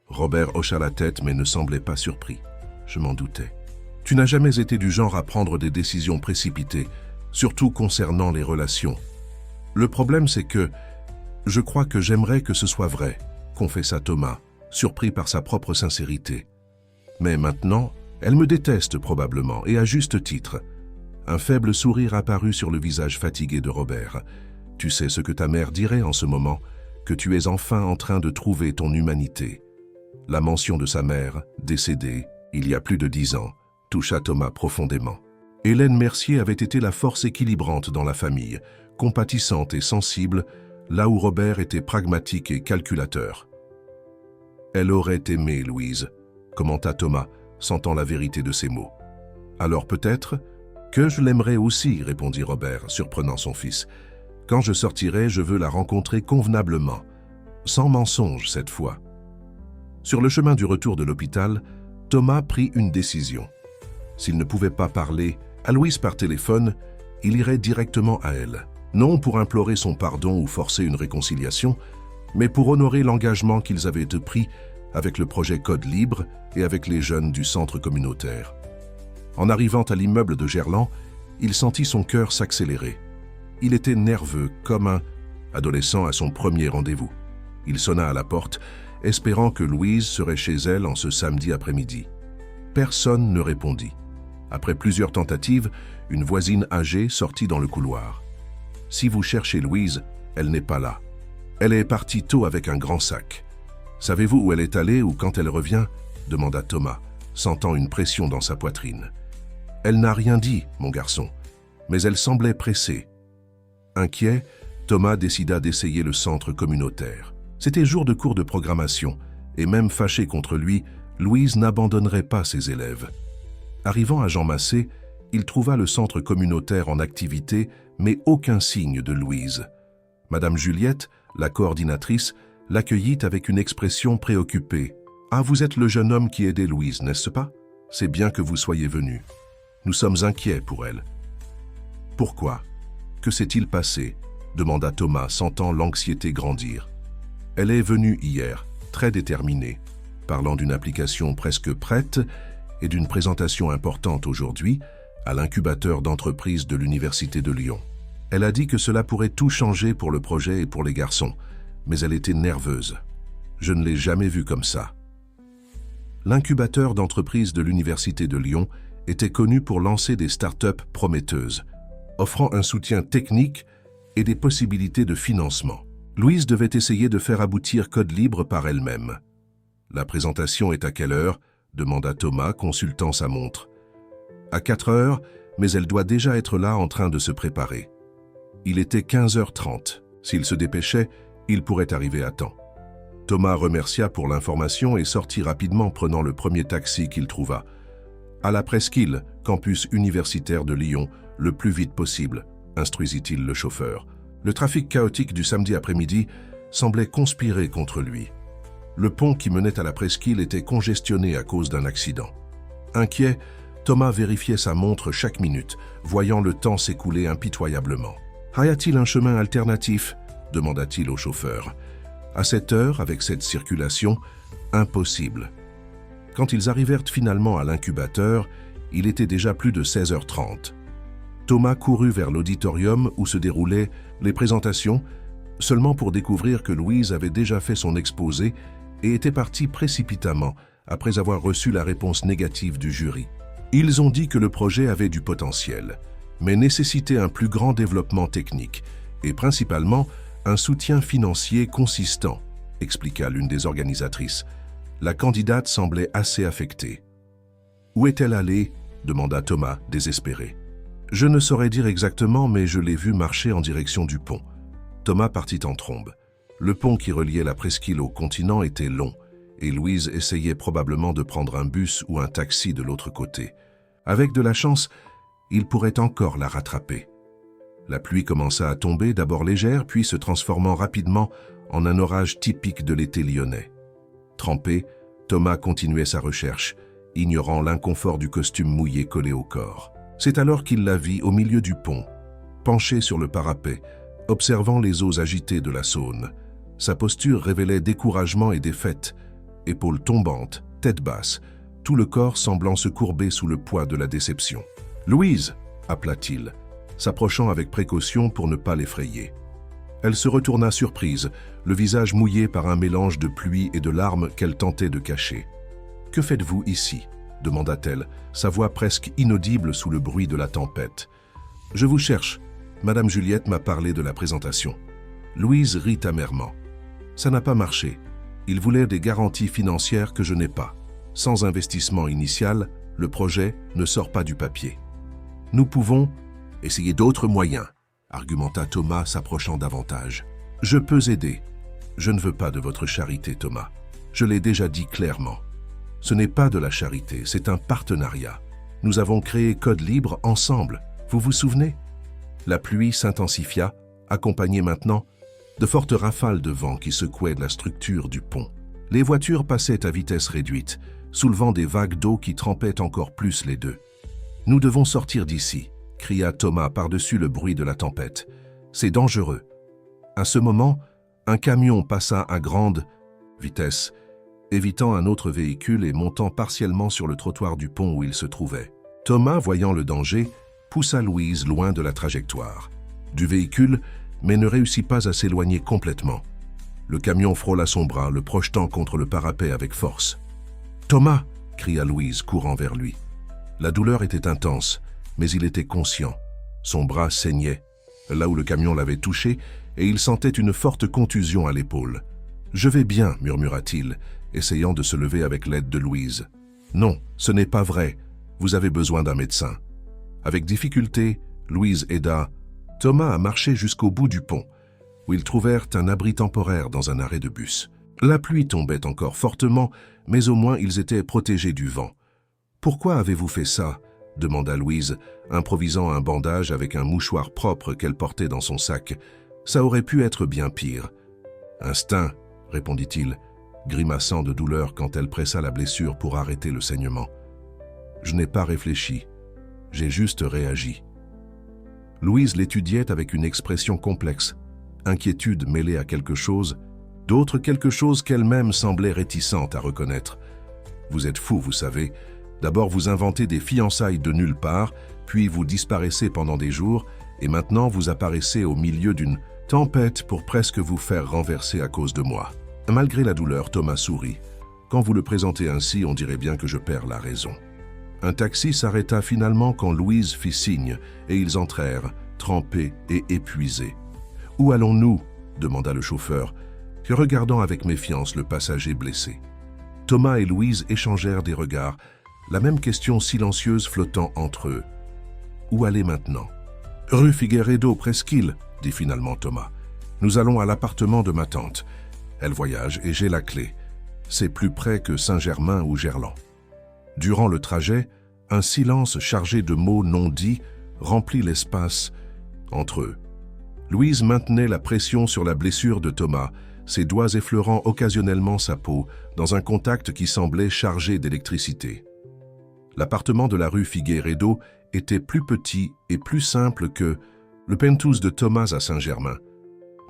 Robert hocha la tête mais ne semblait pas surpris. Je m'en doutais. Tu n'as jamais été du genre à prendre des décisions précipitées, surtout concernant les relations. Le problème, c'est que je crois que j'aimerais que ce soit vrai, confessa Thomas, surpris par sa propre sincérité. Mais maintenant, elle me déteste probablement, et à juste titre. Un faible sourire apparut sur le visage fatigué de Robert. Tu sais ce que ta mère dirait en ce moment, que tu es enfin en train de trouver ton humanité. La mention de sa mère, décédée, il y a plus de 10 ans, toucha Thomas profondément. Hélène Mercier avait été la force équilibrante dans la famille, compatissante et sensible, là où Robert était pragmatique et calculateur. Elle aurait aimé Louise, commenta Thomas, sentant la vérité de ses mots. Alors peut-être que je l'aimerais aussi, répondit Robert, surprenant son fils. Quand je sortirai, je veux la rencontrer convenablement, sans mensonge cette fois. Sur le chemin du retour de l'hôpital, Thomas prit une décision. S'il ne pouvait pas parler à Louise par téléphone, il irait directement à elle. Non pour implorer son pardon ou forcer une réconciliation, mais pour honorer l'engagement qu'ils avaient pris avec le projet Code Libre et avec les jeunes du centre communautaire. En arrivant à l'immeuble de Gerland, il sentit son cœur s'accélérer. Il était nerveux comme un adolescent à son premier rendez-vous. Il sonna à la porte, espérant que Louise serait chez elle en ce samedi après-midi. Personne ne répondit. Après plusieurs tentatives, une voisine âgée sortit dans le couloir. « Si vous cherchez Louise, elle n'est pas là. Elle est partie tôt avec un grand sac. Savez-vous où elle est allée ou quand elle revient ?» demanda Thomas, sentant une pression dans sa poitrine. « Elle n'a rien dit, mon garçon, mais elle semblait pressée. » Inquiet, Thomas décida d'essayer le centre communautaire. C'était jour de cours de programmation, et même fâchée contre lui, Louise n'abandonnerait pas ses élèves. Arrivant à Jean Massé, il trouva le centre communautaire en activité, mais aucun signe de Louise. Madame Juliette, la coordinatrice, l'accueillit avec une expression préoccupée. « Ah, vous êtes le jeune homme qui aidait Louise, n'est-ce pas? C'est bien que vous soyez venu. Nous sommes inquiets pour elle. » « Pourquoi? Que s'est-il passé ?» demanda Thomas, sentant l'anxiété grandir. « Elle est venue hier, très déterminée, parlant d'une application presque prête et d'une présentation importante aujourd'hui à l'incubateur d'entreprise de l'Université de Lyon. Elle a dit que cela pourrait tout changer pour le projet et pour les garçons, mais elle était nerveuse. Je ne l'ai jamais vue comme ça. » L'incubateur d'entreprise de l'Université de Lyon était connu pour lancer des start-up prometteuses, offrant un soutien technique et des possibilités de financement. Louise devait essayer de faire aboutir Code Libre par elle-même. « La présentation est à quelle heure ?» demanda Thomas, consultant sa montre. « À 4 heures, mais elle doit déjà être là en train de se préparer. » Il était 15h30. S'il se dépêchait, il pourrait arriver à temps. Thomas remercia pour l'information et sortit rapidement prenant le premier taxi qu'il trouva. « À la Presqu'île, campus universitaire de Lyon, le plus vite possible, » instruisit-il le chauffeur. Le trafic chaotique du samedi après-midi semblait conspirer contre lui. Le pont qui menait à la Presqu'île était congestionné à cause d'un accident. Inquiet, Thomas vérifiait sa montre chaque minute, voyant le temps s'écouler impitoyablement. « Y a-t-il un chemin alternatif ?» demanda-t-il au chauffeur. « À cette heure, avec cette circulation, impossible. » Quand ils arrivèrent finalement à l'incubateur, il était déjà plus de 16h30. Thomas courut vers l'auditorium où se déroulaient les présentations, seulement pour découvrir que Louise avait déjà fait son exposé et était partie précipitamment après avoir reçu la réponse négative du jury. Ils ont dit que le projet avait du potentiel, mais nécessitait un plus grand développement technique et principalement un soutien financier consistant, expliqua l'une des organisatrices. La candidate semblait assez affectée. « Où est-elle allée ?» demanda Thomas, désespéré. « Je ne saurais dire exactement, mais je l'ai vue marcher en direction du pont. » Thomas partit en trombe. Le pont qui reliait la Presqu'île au continent était long, et Louise essayait probablement de prendre un bus ou un taxi de l'autre côté. Avec de la chance, il pourrait encore la rattraper. La pluie commença à tomber, d'abord légère, puis se transformant rapidement en un orage typique de l'été lyonnais. Trempé, Thomas continuait sa recherche, ignorant l'inconfort du costume mouillé collé au corps. C'est alors qu'il la vit au milieu du pont, penché sur le parapet, observant les eaux agitées de la Saône. Sa posture révélait découragement et défaite, épaules tombantes, tête basse, tout le corps semblant se courber sous le poids de la déception. « Louise !» appela-t-il, s'approchant avec précaution pour ne pas l'effrayer. Elle se retourna surprise, le visage mouillé par un mélange de pluie et de larmes qu'elle tentait de cacher. « Que faites-vous ici ?» demanda-t-elle, sa voix presque inaudible sous le bruit de la tempête. « Je vous cherche. Madame Juliette m'a parlé de la présentation. » Louise rit amèrement. « Ça n'a pas marché. Il voulait des garanties financières que je n'ai pas. Sans investissement initial, le projet ne sort pas du papier. Nous pouvons essayer d'autres moyens, » argumenta Thomas, s'approchant davantage. « Je peux aider. Je ne veux pas de votre charité, Thomas. Je l'ai déjà dit clairement. Ce n'est pas de la charité, c'est un partenariat. Nous avons créé Code Libre ensemble, vous vous souvenez? » La pluie s'intensifia, accompagnée maintenant de fortes rafales de vent qui secouaient la structure du pont. Les voitures passaient à vitesse réduite, soulevant des vagues d'eau qui trempaient encore plus les deux. « Nous devons sortir d'ici », cria Thomas par-dessus le bruit de la tempête. « C'est dangereux. » À ce moment, Un camion passa à grande vitesse, évitant un autre véhicule et montant partiellement sur le trottoir du pont où il se trouvait. Thomas, voyant le danger, poussa Louise loin de la trajectoire du véhicule, mais ne réussit pas à s'éloigner complètement. Le camion frôla son bras, le projetant contre le parapet avec force. « Thomas !» cria Louise, courant vers lui. La douleur était intense, mais il était conscient. Son bras saignait, là où le camion l'avait touché, et il sentait une forte contusion à l'épaule. « Je vais bien », murmura-t-il, essayant de se lever avec l'aide de Louise. « Non, ce n'est pas vrai. Vous avez besoin d'un médecin. » Avec difficulté, Louise aida Thomas à marcher jusqu'au bout du pont, où ils trouvèrent un abri temporaire dans un arrêt de bus. La pluie tombait encore fortement, mais au moins ils étaient protégés du vent. « Pourquoi avez-vous fait ça ?» demanda Louise, improvisant un bandage avec un mouchoir propre qu'elle portait dans son sac. « Ça aurait pu être bien pire. »« Instinct », répondit-il, grimaçant de douleur quand elle pressa la blessure pour arrêter le saignement. « Je n'ai pas réfléchi. J'ai juste réagi. » Louise l'étudiait avec une expression complexe, inquiétude mêlée à quelque chose, d'autre quelque chose qu'elle-même semblait réticente à reconnaître. « Vous êtes fou, vous savez. D'abord vous inventez des fiançailles de nulle part, puis vous disparaissez pendant des jours, et maintenant vous apparaissez au milieu d'une tempête pour presque vous faire renverser à cause de moi. » Malgré la douleur, Thomas sourit. « Quand vous le présentez ainsi, on dirait bien que je perds la raison. » Un taxi s'arrêta finalement quand Louise fit signe, et ils entrèrent, trempés et épuisés. « Où allons-nous » demanda le chauffeur, regardant avec méfiance le passager blessé. Thomas et Louise échangèrent des regards, la même question silencieuse flottant entre eux. « Où aller maintenant ?»« Rue Figueiredo, Presqu'île, » dit finalement Thomas. « Nous allons à l'appartement de ma tante. Elle voyage et j'ai la clé. C'est plus près que Saint-Germain ou Gerland. » Durant le trajet, un silence chargé de mots non dits remplit l'espace entre eux. Louise maintenait la pression sur la blessure de Thomas, ses doigts effleurant occasionnellement sa peau, dans un contact qui semblait chargé d'électricité. L'appartement de la rue Figueiredo était plus petit et plus simple que le penthouse de Thomas à Saint-Germain,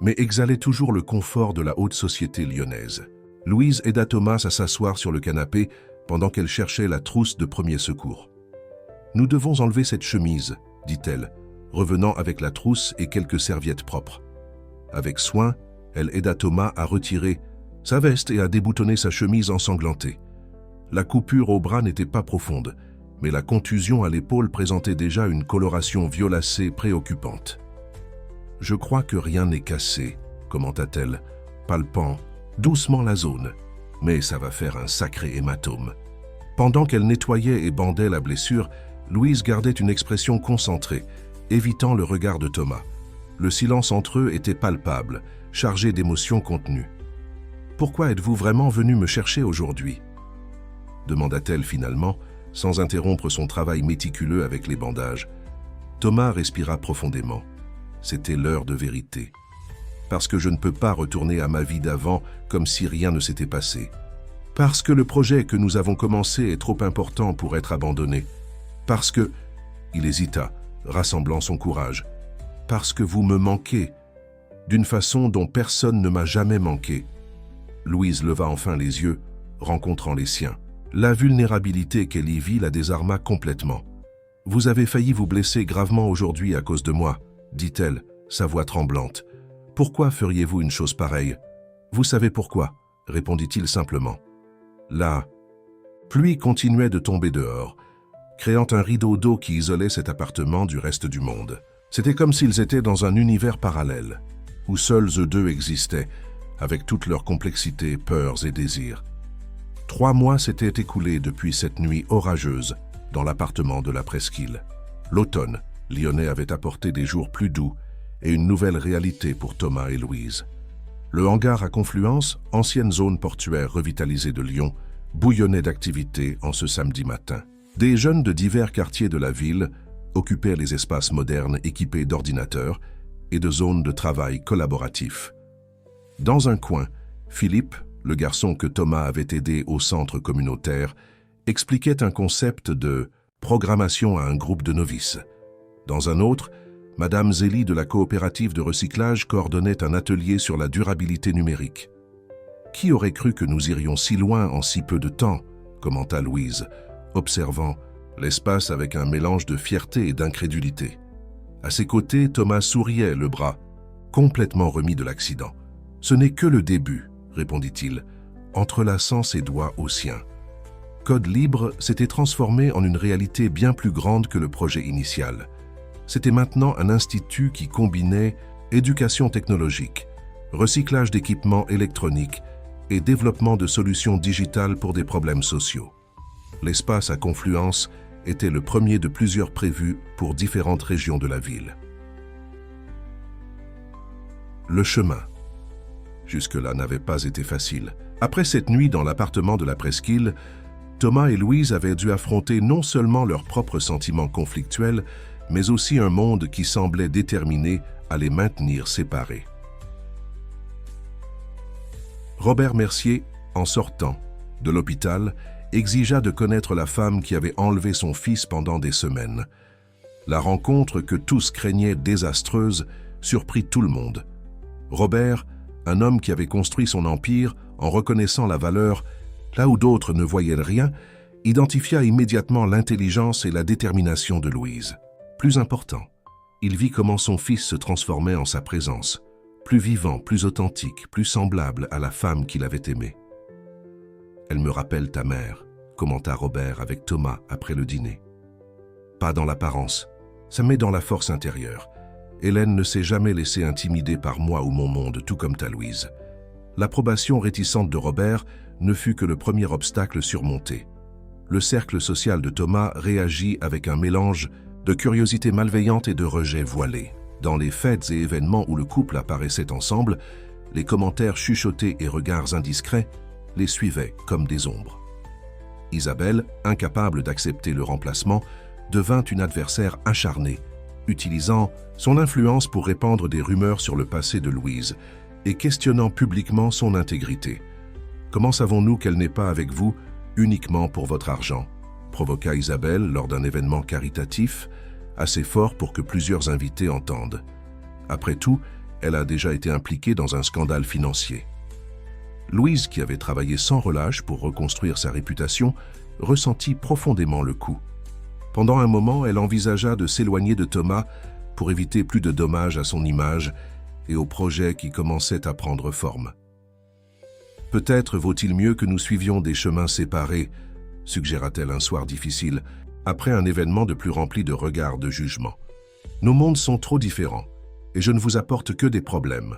mais exhalait toujours le confort de la haute société lyonnaise. Louise aida Thomas à s'asseoir sur le canapé pendant qu'elle cherchait la trousse de premier secours. « Nous devons enlever cette chemise, » dit-elle, revenant avec la trousse et quelques serviettes propres. Avec soin, elle aida Thomas à retirer sa veste et à déboutonner sa chemise ensanglantée. La coupure au bras n'était pas profonde, mais la contusion à l'épaule présentait déjà une coloration violacée préoccupante. « Je crois que rien n'est cassé, » commenta-t-elle, palpant doucement la zone. « Mais ça va faire un sacré hématome. » Pendant qu'elle nettoyait et bandait la blessure, Louise gardait une expression concentrée, évitant le regard de Thomas. Le silence entre eux était palpable, chargé d'émotions contenues. « Pourquoi êtes-vous vraiment venu me chercher aujourd'hui ?» demanda-t-elle finalement, sans interrompre son travail méticuleux avec les bandages. Thomas respira profondément. C'était l'heure de vérité. « Parce que je ne peux pas retourner à ma vie d'avant comme si rien ne s'était passé. Parce que le projet que nous avons commencé est trop important pour être abandonné. Parce que... » Il hésita, rassemblant son courage. « Parce que vous me manquez, d'une façon dont personne ne m'a jamais manqué. » Louise leva enfin les yeux, rencontrant les siens. La vulnérabilité qu'elle y vit la désarma complètement. « Vous avez failli vous blesser gravement aujourd'hui à cause de moi, » dit-elle, sa voix tremblante. « Pourquoi feriez-vous une chose pareille ?»« Vous savez pourquoi, » répondit-il simplement. La pluie continuait de tomber dehors, créant un rideau d'eau qui isolait cet appartement du reste du monde. C'était comme s'ils étaient dans un univers parallèle, où seuls eux deux existaient, avec toute leur complexité, peurs et désirs. 3 mois s'étaient écoulés depuis cette nuit orageuse dans l'appartement de la Presqu'île. L'automne lyonnais avait apporté des jours plus doux et une nouvelle réalité pour Thomas et Louise. Le hangar à Confluence, ancienne zone portuaire revitalisée de Lyon, bouillonnait d'activité en ce samedi matin. Des jeunes de divers quartiers de la ville occupaient les espaces modernes équipés d'ordinateurs et de zones de travail collaboratifs. Dans un coin, Philippe, le garçon que Thomas avait aidé au centre communautaire, expliquait un concept de programmation à un groupe de novices. Dans un autre, Madame Zélie de la coopérative de recyclage coordonnait un atelier sur la durabilité numérique. « Qui aurait cru que nous irions si loin en si peu de temps ?» commenta Louise, observant l'espace avec un mélange de fierté et d'incrédulité. À ses côtés, Thomas souriait, le bras complètement remis de l'accident. « Ce n'est que le début, » répondit-il, entrelaçant ses doigts aux siens. Code Libre s'était transformé en une réalité bien plus grande que le projet initial. C'était maintenant un institut qui combinait éducation technologique, recyclage d'équipements électroniques et développement de solutions digitales pour des problèmes sociaux. L'espace à Confluence était le premier de plusieurs prévus pour différentes régions de la ville. Le chemin. Jusque-là n'avait pas été facile. Après cette nuit dans l'appartement de la Presqu'île, Thomas et Louise avaient dû affronter non seulement leurs propres sentiments conflictuels, mais aussi un monde qui semblait déterminé à les maintenir séparés. Robert Mercier, en sortant de l'hôpital, exigea de connaître la femme qui avait enlevé son fils pendant des semaines. La rencontre que tous craignaient désastreuse surprit tout le monde. Robert, un homme qui avait construit son empire en reconnaissant la valeur là où d'autres ne voyaient rien, identifia immédiatement l'intelligence et la détermination de Louise. Plus important, il vit comment son fils se transformait en sa présence, plus vivant, plus authentique, plus semblable à la femme qu'il avait aimée. « Elle me rappelle ta mère », commenta Robert avec Thomas après le dîner. « Pas dans l'apparence, ça met dans la force intérieure. Hélène ne s'est jamais laissée intimider par moi ou mon monde, tout comme ta Louise. » L'approbation réticente de Robert ne fut que le premier obstacle surmonté. Le cercle social de Thomas réagit avec un mélange de curiosité malveillante et de rejet voilé. Dans les fêtes et événements où le couple apparaissait ensemble, les commentaires chuchotés et regards indiscrets les suivaient comme des ombres. Isabelle, incapable d'accepter le remplacement, devint une adversaire acharnée, utilisant son influence pour répandre des rumeurs sur le passé de Louise et questionnant publiquement son intégrité. « Comment savons-nous qu'elle n'est pas avec vous uniquement pour votre argent ?» provoqua Isabelle lors d'un événement caritatif, assez fort pour que plusieurs invités entendent. Après tout, elle a déjà été impliquée dans un scandale financier. Louise, qui avait travaillé sans relâche pour reconstruire sa réputation, ressentit profondément le coup. Pendant un moment, elle envisagea de s'éloigner de Thomas pour éviter plus de dommages à son image et au projet qui commençait à prendre forme. « Peut-être vaut-il mieux que nous suivions des chemins séparés », suggéra-t-elle un soir difficile, après un événement de plus rempli de regards de jugement. « Nos mondes sont trop différents, et je ne vous apporte que des problèmes. »«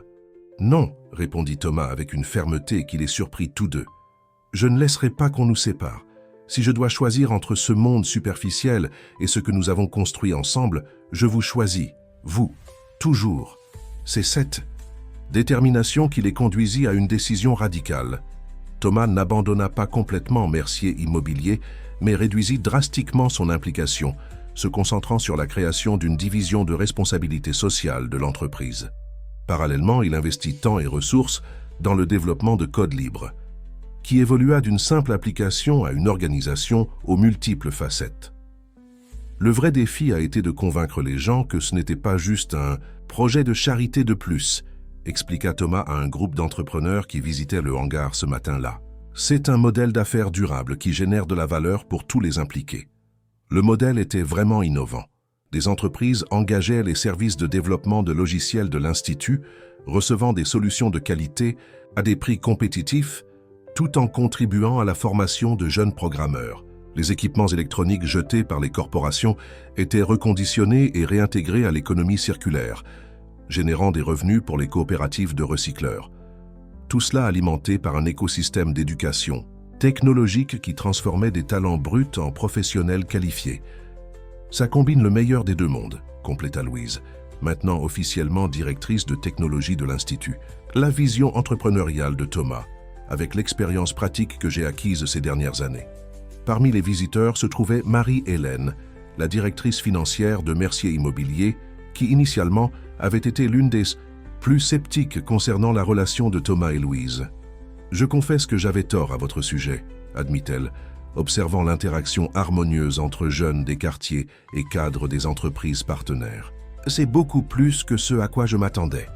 Non, » répondit Thomas avec une fermeté qui les surprit tous deux. « Je ne laisserai pas qu'on nous sépare. Si je dois choisir entre ce monde superficiel et ce que nous avons construit ensemble, je vous choisis, vous, toujours. » C'est cette détermination qui les conduisit à une décision radicale. Thomas n'abandonna pas complètement Mercier Immobilier, mais réduisit drastiquement son implication, se concentrant sur la création d'une division de responsabilité sociale de l'entreprise. Parallèlement, il investit temps et ressources dans le développement de Code Libre, qui évolua d'une simple application à une organisation aux multiples facettes. Le vrai défi a été de convaincre les gens que ce n'était pas juste un projet de charité de plus, expliqua Thomas à un groupe d'entrepreneurs qui visitait le hangar ce matin-là. C'est un modèle d'affaires durable qui génère de la valeur pour tous les impliqués. Le modèle était vraiment innovant. Des entreprises engageaient les services de développement de logiciels de l'Institut, recevant des solutions de qualité à des prix compétitifs, tout en contribuant à la formation de jeunes programmeurs. Les équipements électroniques jetés par les corporations étaient reconditionnés et réintégrés à l'économie circulaire, générant des revenus pour les coopératives de recycleurs. Tout cela alimenté par un écosystème d'éducation technologique qui transformait des talents bruts en professionnels qualifiés. Ça combine le meilleur des deux mondes, compléta Louise, maintenant officiellement directrice de technologie de l'Institut. La vision entrepreneuriale de Thomas, avec l'expérience pratique que j'ai acquise ces dernières années. Parmi les visiteurs se trouvait Marie-Hélène, la directrice financière de Mercier Immobilier, qui initialement avait été l'une des plus sceptiques concernant la relation de Thomas et Louise. « Je confesse que j'avais tort à votre sujet », admit-elle, observant l'interaction harmonieuse entre jeunes des quartiers et cadres des entreprises partenaires. C'est beaucoup plus que ce à quoi je m'attendais.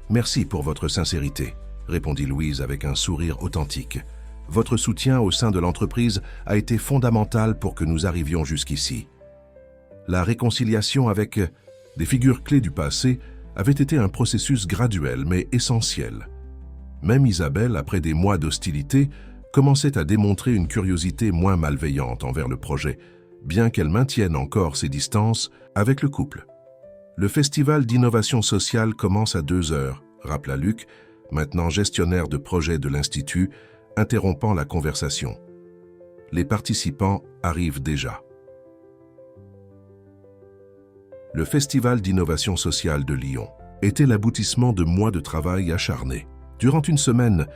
Merci pour votre sincérité, répondit Louise avec un sourire authentique. Votre soutien au sein de l'entreprise a été fondamental pour que nous arrivions jusqu'ici. La réconciliation avec des figures clés du passé avait été un processus graduel mais essentiel. Même Isabelle, après des mois d'hostilité, commençait à démontrer une curiosité moins malveillante envers le projet, bien qu'elle maintienne encore ses distances avec le couple. Le festival d'innovation sociale commence à 2 heures, rappela Luc, maintenant gestionnaire de projet de l'Institut, interrompant la conversation. Les participants arrivent déjà. Le festival d'innovation sociale de Lyon était l'aboutissement de mois de travail acharné. Durant une semaine,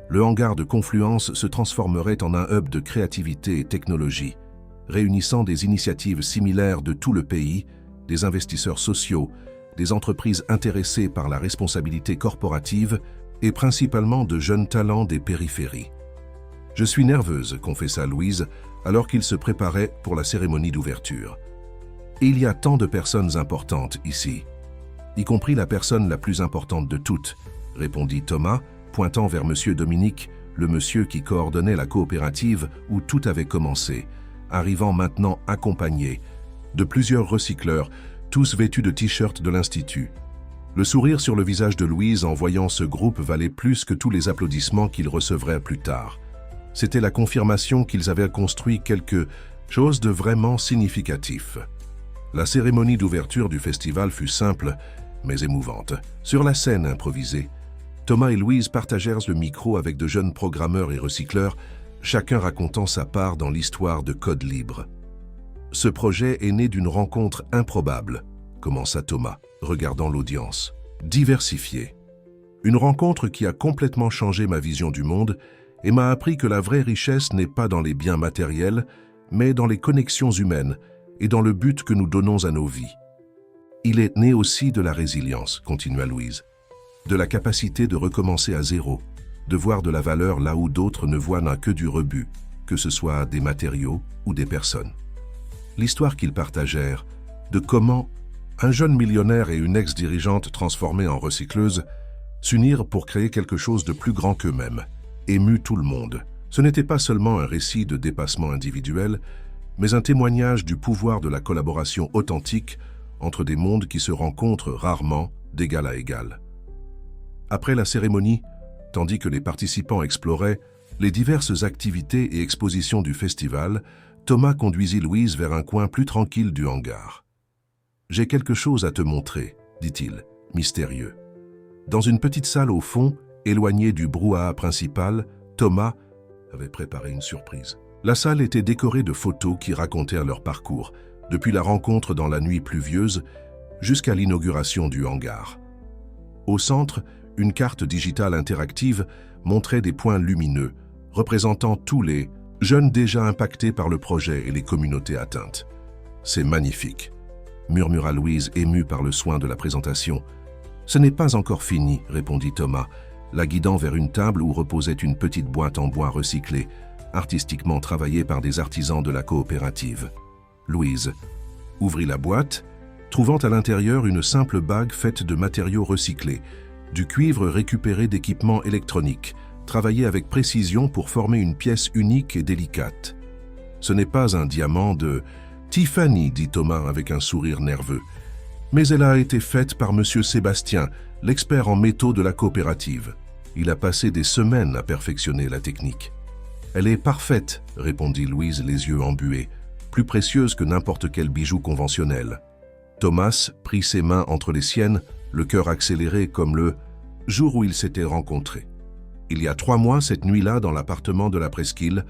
le hangar de Confluence se transformerait en un hub de créativité et technologie, réunissant des initiatives similaires de tout le pays, des investisseurs sociaux, des entreprises intéressées par la responsabilité corporative et principalement de jeunes talents des périphéries. « Je suis nerveuse », confessa Louise, alors qu'il se préparait pour la cérémonie d'ouverture. « Il y a tant de personnes importantes ici, y compris la personne la plus importante de toutes », répondit Thomas, pointant vers M. Dominique, le monsieur qui coordonnait la coopérative où tout avait commencé, arrivant maintenant accompagné de plusieurs recycleurs, tous vêtus de t-shirts de l'Institut. Le sourire sur le visage de Louise en voyant ce groupe valait plus que tous les applaudissements qu'ils recevraient plus tard. C'était la confirmation qu'ils avaient construit quelque chose de vraiment significatif. La cérémonie d'ouverture du festival fut simple, mais émouvante. Sur la scène improvisée, Thomas et Louise partagèrent le micro avec de jeunes programmeurs et recycleurs, chacun racontant sa part dans l'histoire de Code Libre. Ce projet est né d'une rencontre improbable, commença Thomas, regardant l'audience. Diversifiée. Une rencontre qui a complètement changé ma vision du monde et m'a appris que la vraie richesse n'est pas dans les biens matériels, mais dans les connexions humaines et dans le but que nous donnons à nos vies. Il est né aussi de la résilience, continua Louise, de la capacité de recommencer à zéro, de voir de la valeur là où d'autres ne voient que du rebut, que ce soit des matériaux ou des personnes. L'histoire qu'ils partagèrent, de comment un jeune millionnaire et une ex-dirigeante transformée en recycleuse s'unirent pour créer quelque chose de plus grand qu'eux-mêmes, émut tout le monde. Ce n'était pas seulement un récit de dépassement individuel, mais un témoignage du pouvoir de la collaboration authentique entre des mondes qui se rencontrent rarement d'égal à égal. Après la cérémonie, tandis que les participants exploraient les diverses activités et expositions du festival, Thomas conduisit Louise vers un coin plus tranquille du hangar. « J'ai quelque chose à te montrer, dit-il, mystérieux. » Dans une petite salle au fond, éloignée du brouhaha principal, Thomas avait préparé une surprise. La salle était décorée de photos qui racontèrent leur parcours, depuis la rencontre dans la nuit pluvieuse jusqu'à l'inauguration du hangar. Au centre, une carte digitale interactive montrait des points lumineux, représentant tous les jeunes déjà impactés par le projet et les communautés atteintes. « C'est magnifique », murmura Louise, émue par le soin de la présentation. « Ce n'est pas encore fini », répondit Thomas, la guidant vers une table où reposait une petite boîte en bois recyclé, artistiquement travaillée par des artisans de la coopérative. Louise ouvrit la boîte, trouvant à l'intérieur une simple bague faite de matériaux recyclés, du cuivre récupéré d'équipements électroniques, travaillé avec précision pour former une pièce unique et délicate. « Ce n'est pas un diamant de Tiffany, dit Thomas avec un sourire nerveux, mais elle a été faite par M. Sébastien, l'expert en métaux de la coopérative. Il a passé des semaines à perfectionner la technique. « Elle est parfaite, répondit Louise les yeux embués, plus précieuse que n'importe quel bijou conventionnel. Thomas prit ses mains entre les siennes, le cœur accéléré comme le jour où ils s'étaient rencontrés. Il y a 3 mois, cette nuit-là, dans l'appartement de la Presqu'île,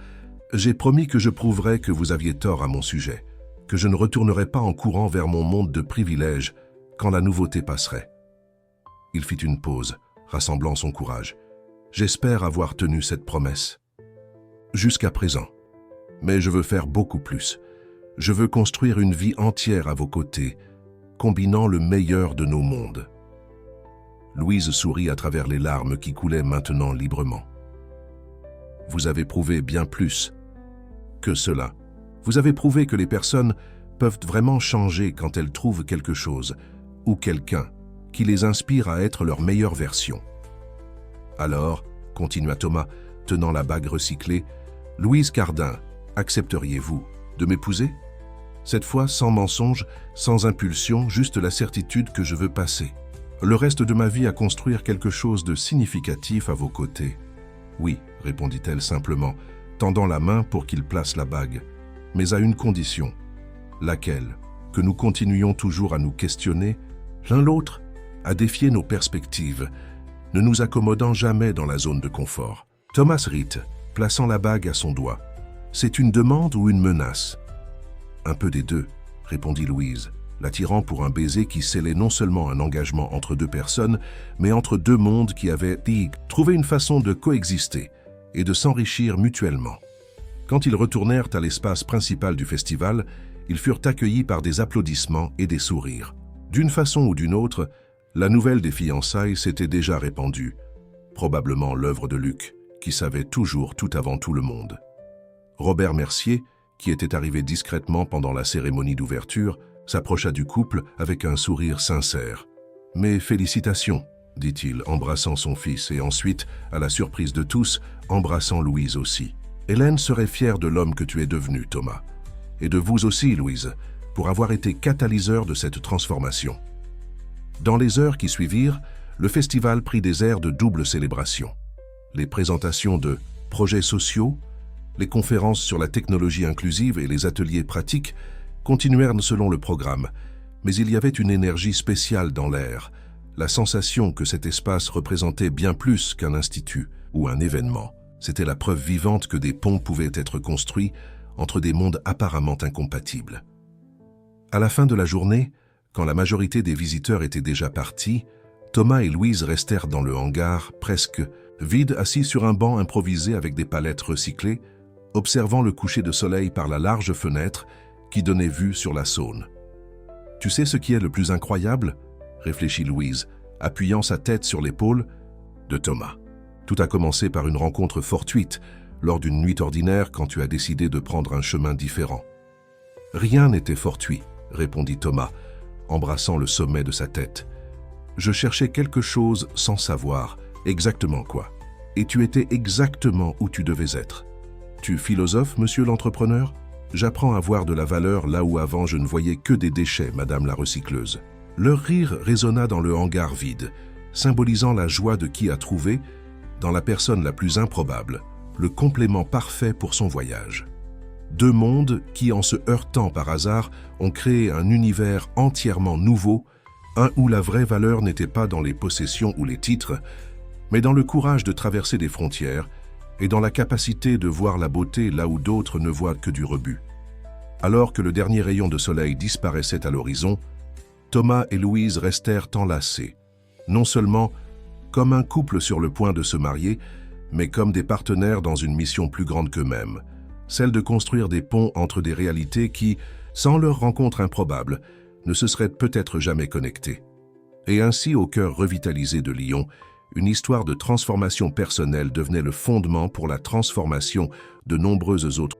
j'ai promis que je prouverais que vous aviez tort à mon sujet, que je ne retournerais pas en courant vers mon monde de privilèges quand la nouveauté passerait. » Il fit une pause, rassemblant son courage. « J'espère avoir tenu cette promesse. Jusqu'à présent. Mais je veux faire beaucoup plus. Je veux construire une vie entière à vos côtés, combinant le meilleur de nos mondes. » Louise sourit à travers les larmes qui coulaient maintenant librement. « Vous avez prouvé bien plus que cela. Vous avez prouvé que les personnes peuvent vraiment changer quand elles trouvent quelque chose, ou quelqu'un qui les inspire à être leur meilleure version. Alors, continua Thomas, tenant la bague recyclée, « Louise Cardin, accepteriez-vous de m'épouser? Cette fois sans mensonge, sans impulsion, juste la certitude que je veux passer le reste de ma vie à construire quelque chose de significatif à vos côtés. » « Oui, répondit-elle simplement, tendant la main pour qu'il place la bague, mais à une condition. Laquelle? Que nous continuions toujours à nous questionner, l'un l'autre, à défier nos perspectives, ne nous accommodant jamais dans la zone de confort. Thomas rit, plaçant la bague à son doigt. « C'est une demande ou une menace ?»« Un peu des deux, » répondit Louise, l'attirant pour un baiser qui scellait non seulement un engagement entre deux personnes, mais entre deux mondes qui avaient trouvé une façon de coexister et de s'enrichir mutuellement. Quand ils retournèrent à l'espace principal du festival, ils furent accueillis par des applaudissements et des sourires. D'une façon ou d'une autre, la nouvelle des fiançailles s'était déjà répandue, probablement l'œuvre de Luc, qui savait toujours tout avant tout le monde. Robert Mercier, qui était arrivé discrètement pendant la cérémonie d'ouverture, s'approcha du couple avec un sourire sincère. « Mes félicitations », dit-il, embrassant son fils et ensuite, à la surprise de tous, embrassant Louise aussi. « Hélène serait fière de l'homme que tu es devenu, Thomas. Et de vous aussi, Louise, pour avoir été catalyseur de cette transformation. » Dans les heures qui suivirent, le festival prit des airs de double célébration. Les présentations de projets sociaux, les conférences sur la technologie inclusive et les ateliers pratiques continuèrent selon le programme, mais il y avait une énergie spéciale dans l'air, la sensation que cet espace représentait bien plus qu'un institut ou un événement. C'était la preuve vivante que des ponts pouvaient être construits entre des mondes apparemment incompatibles. À la fin de la journée, quand la majorité des visiteurs étaient déjà partis, Thomas et Louise restèrent dans le hangar, presque vides, assis sur un banc improvisé avec des palettes recyclées, observant le coucher de soleil par la large fenêtre qui donnait vue sur la Saône. « Tu sais ce qui est le plus incroyable ?» réfléchit Louise, appuyant sa tête sur l'épaule de Thomas. « Tout a commencé par une rencontre fortuite, lors d'une nuit ordinaire quand tu as décidé de prendre un chemin différent. »« Rien n'était fortuit, » répondit Thomas, embrassant le sommet de sa tête. « Je cherchais quelque chose sans savoir exactement quoi. Et tu étais exactement où tu devais être. Tu philosophes, monsieur l'entrepreneur ? J'apprends à voir de la valeur là où avant je ne voyais que des déchets, madame la recycleuse. » Leur rire résonna dans le hangar vide, symbolisant la joie de qui a trouvé, dans la personne la plus improbable, le complément parfait pour son voyage. Deux mondes qui, en se heurtant par hasard, ont créé un univers entièrement nouveau, un où la vraie valeur n'était pas dans les possessions ou les titres, mais dans le courage de traverser des frontières et dans la capacité de voir la beauté là où d'autres ne voient que du rebut. Alors que le dernier rayon de soleil disparaissait à l'horizon, Thomas et Louise restèrent enlacés, non seulement comme un couple sur le point de se marier, mais comme des partenaires dans une mission plus grande qu'eux-mêmes, celle de construire des ponts entre des réalités qui, sans leur rencontre improbable, ne se seraient peut-être jamais connectées. Et ainsi, au cœur revitalisé de Lyon, une histoire de transformation personnelle devenait le fondement pour la transformation de nombreuses autres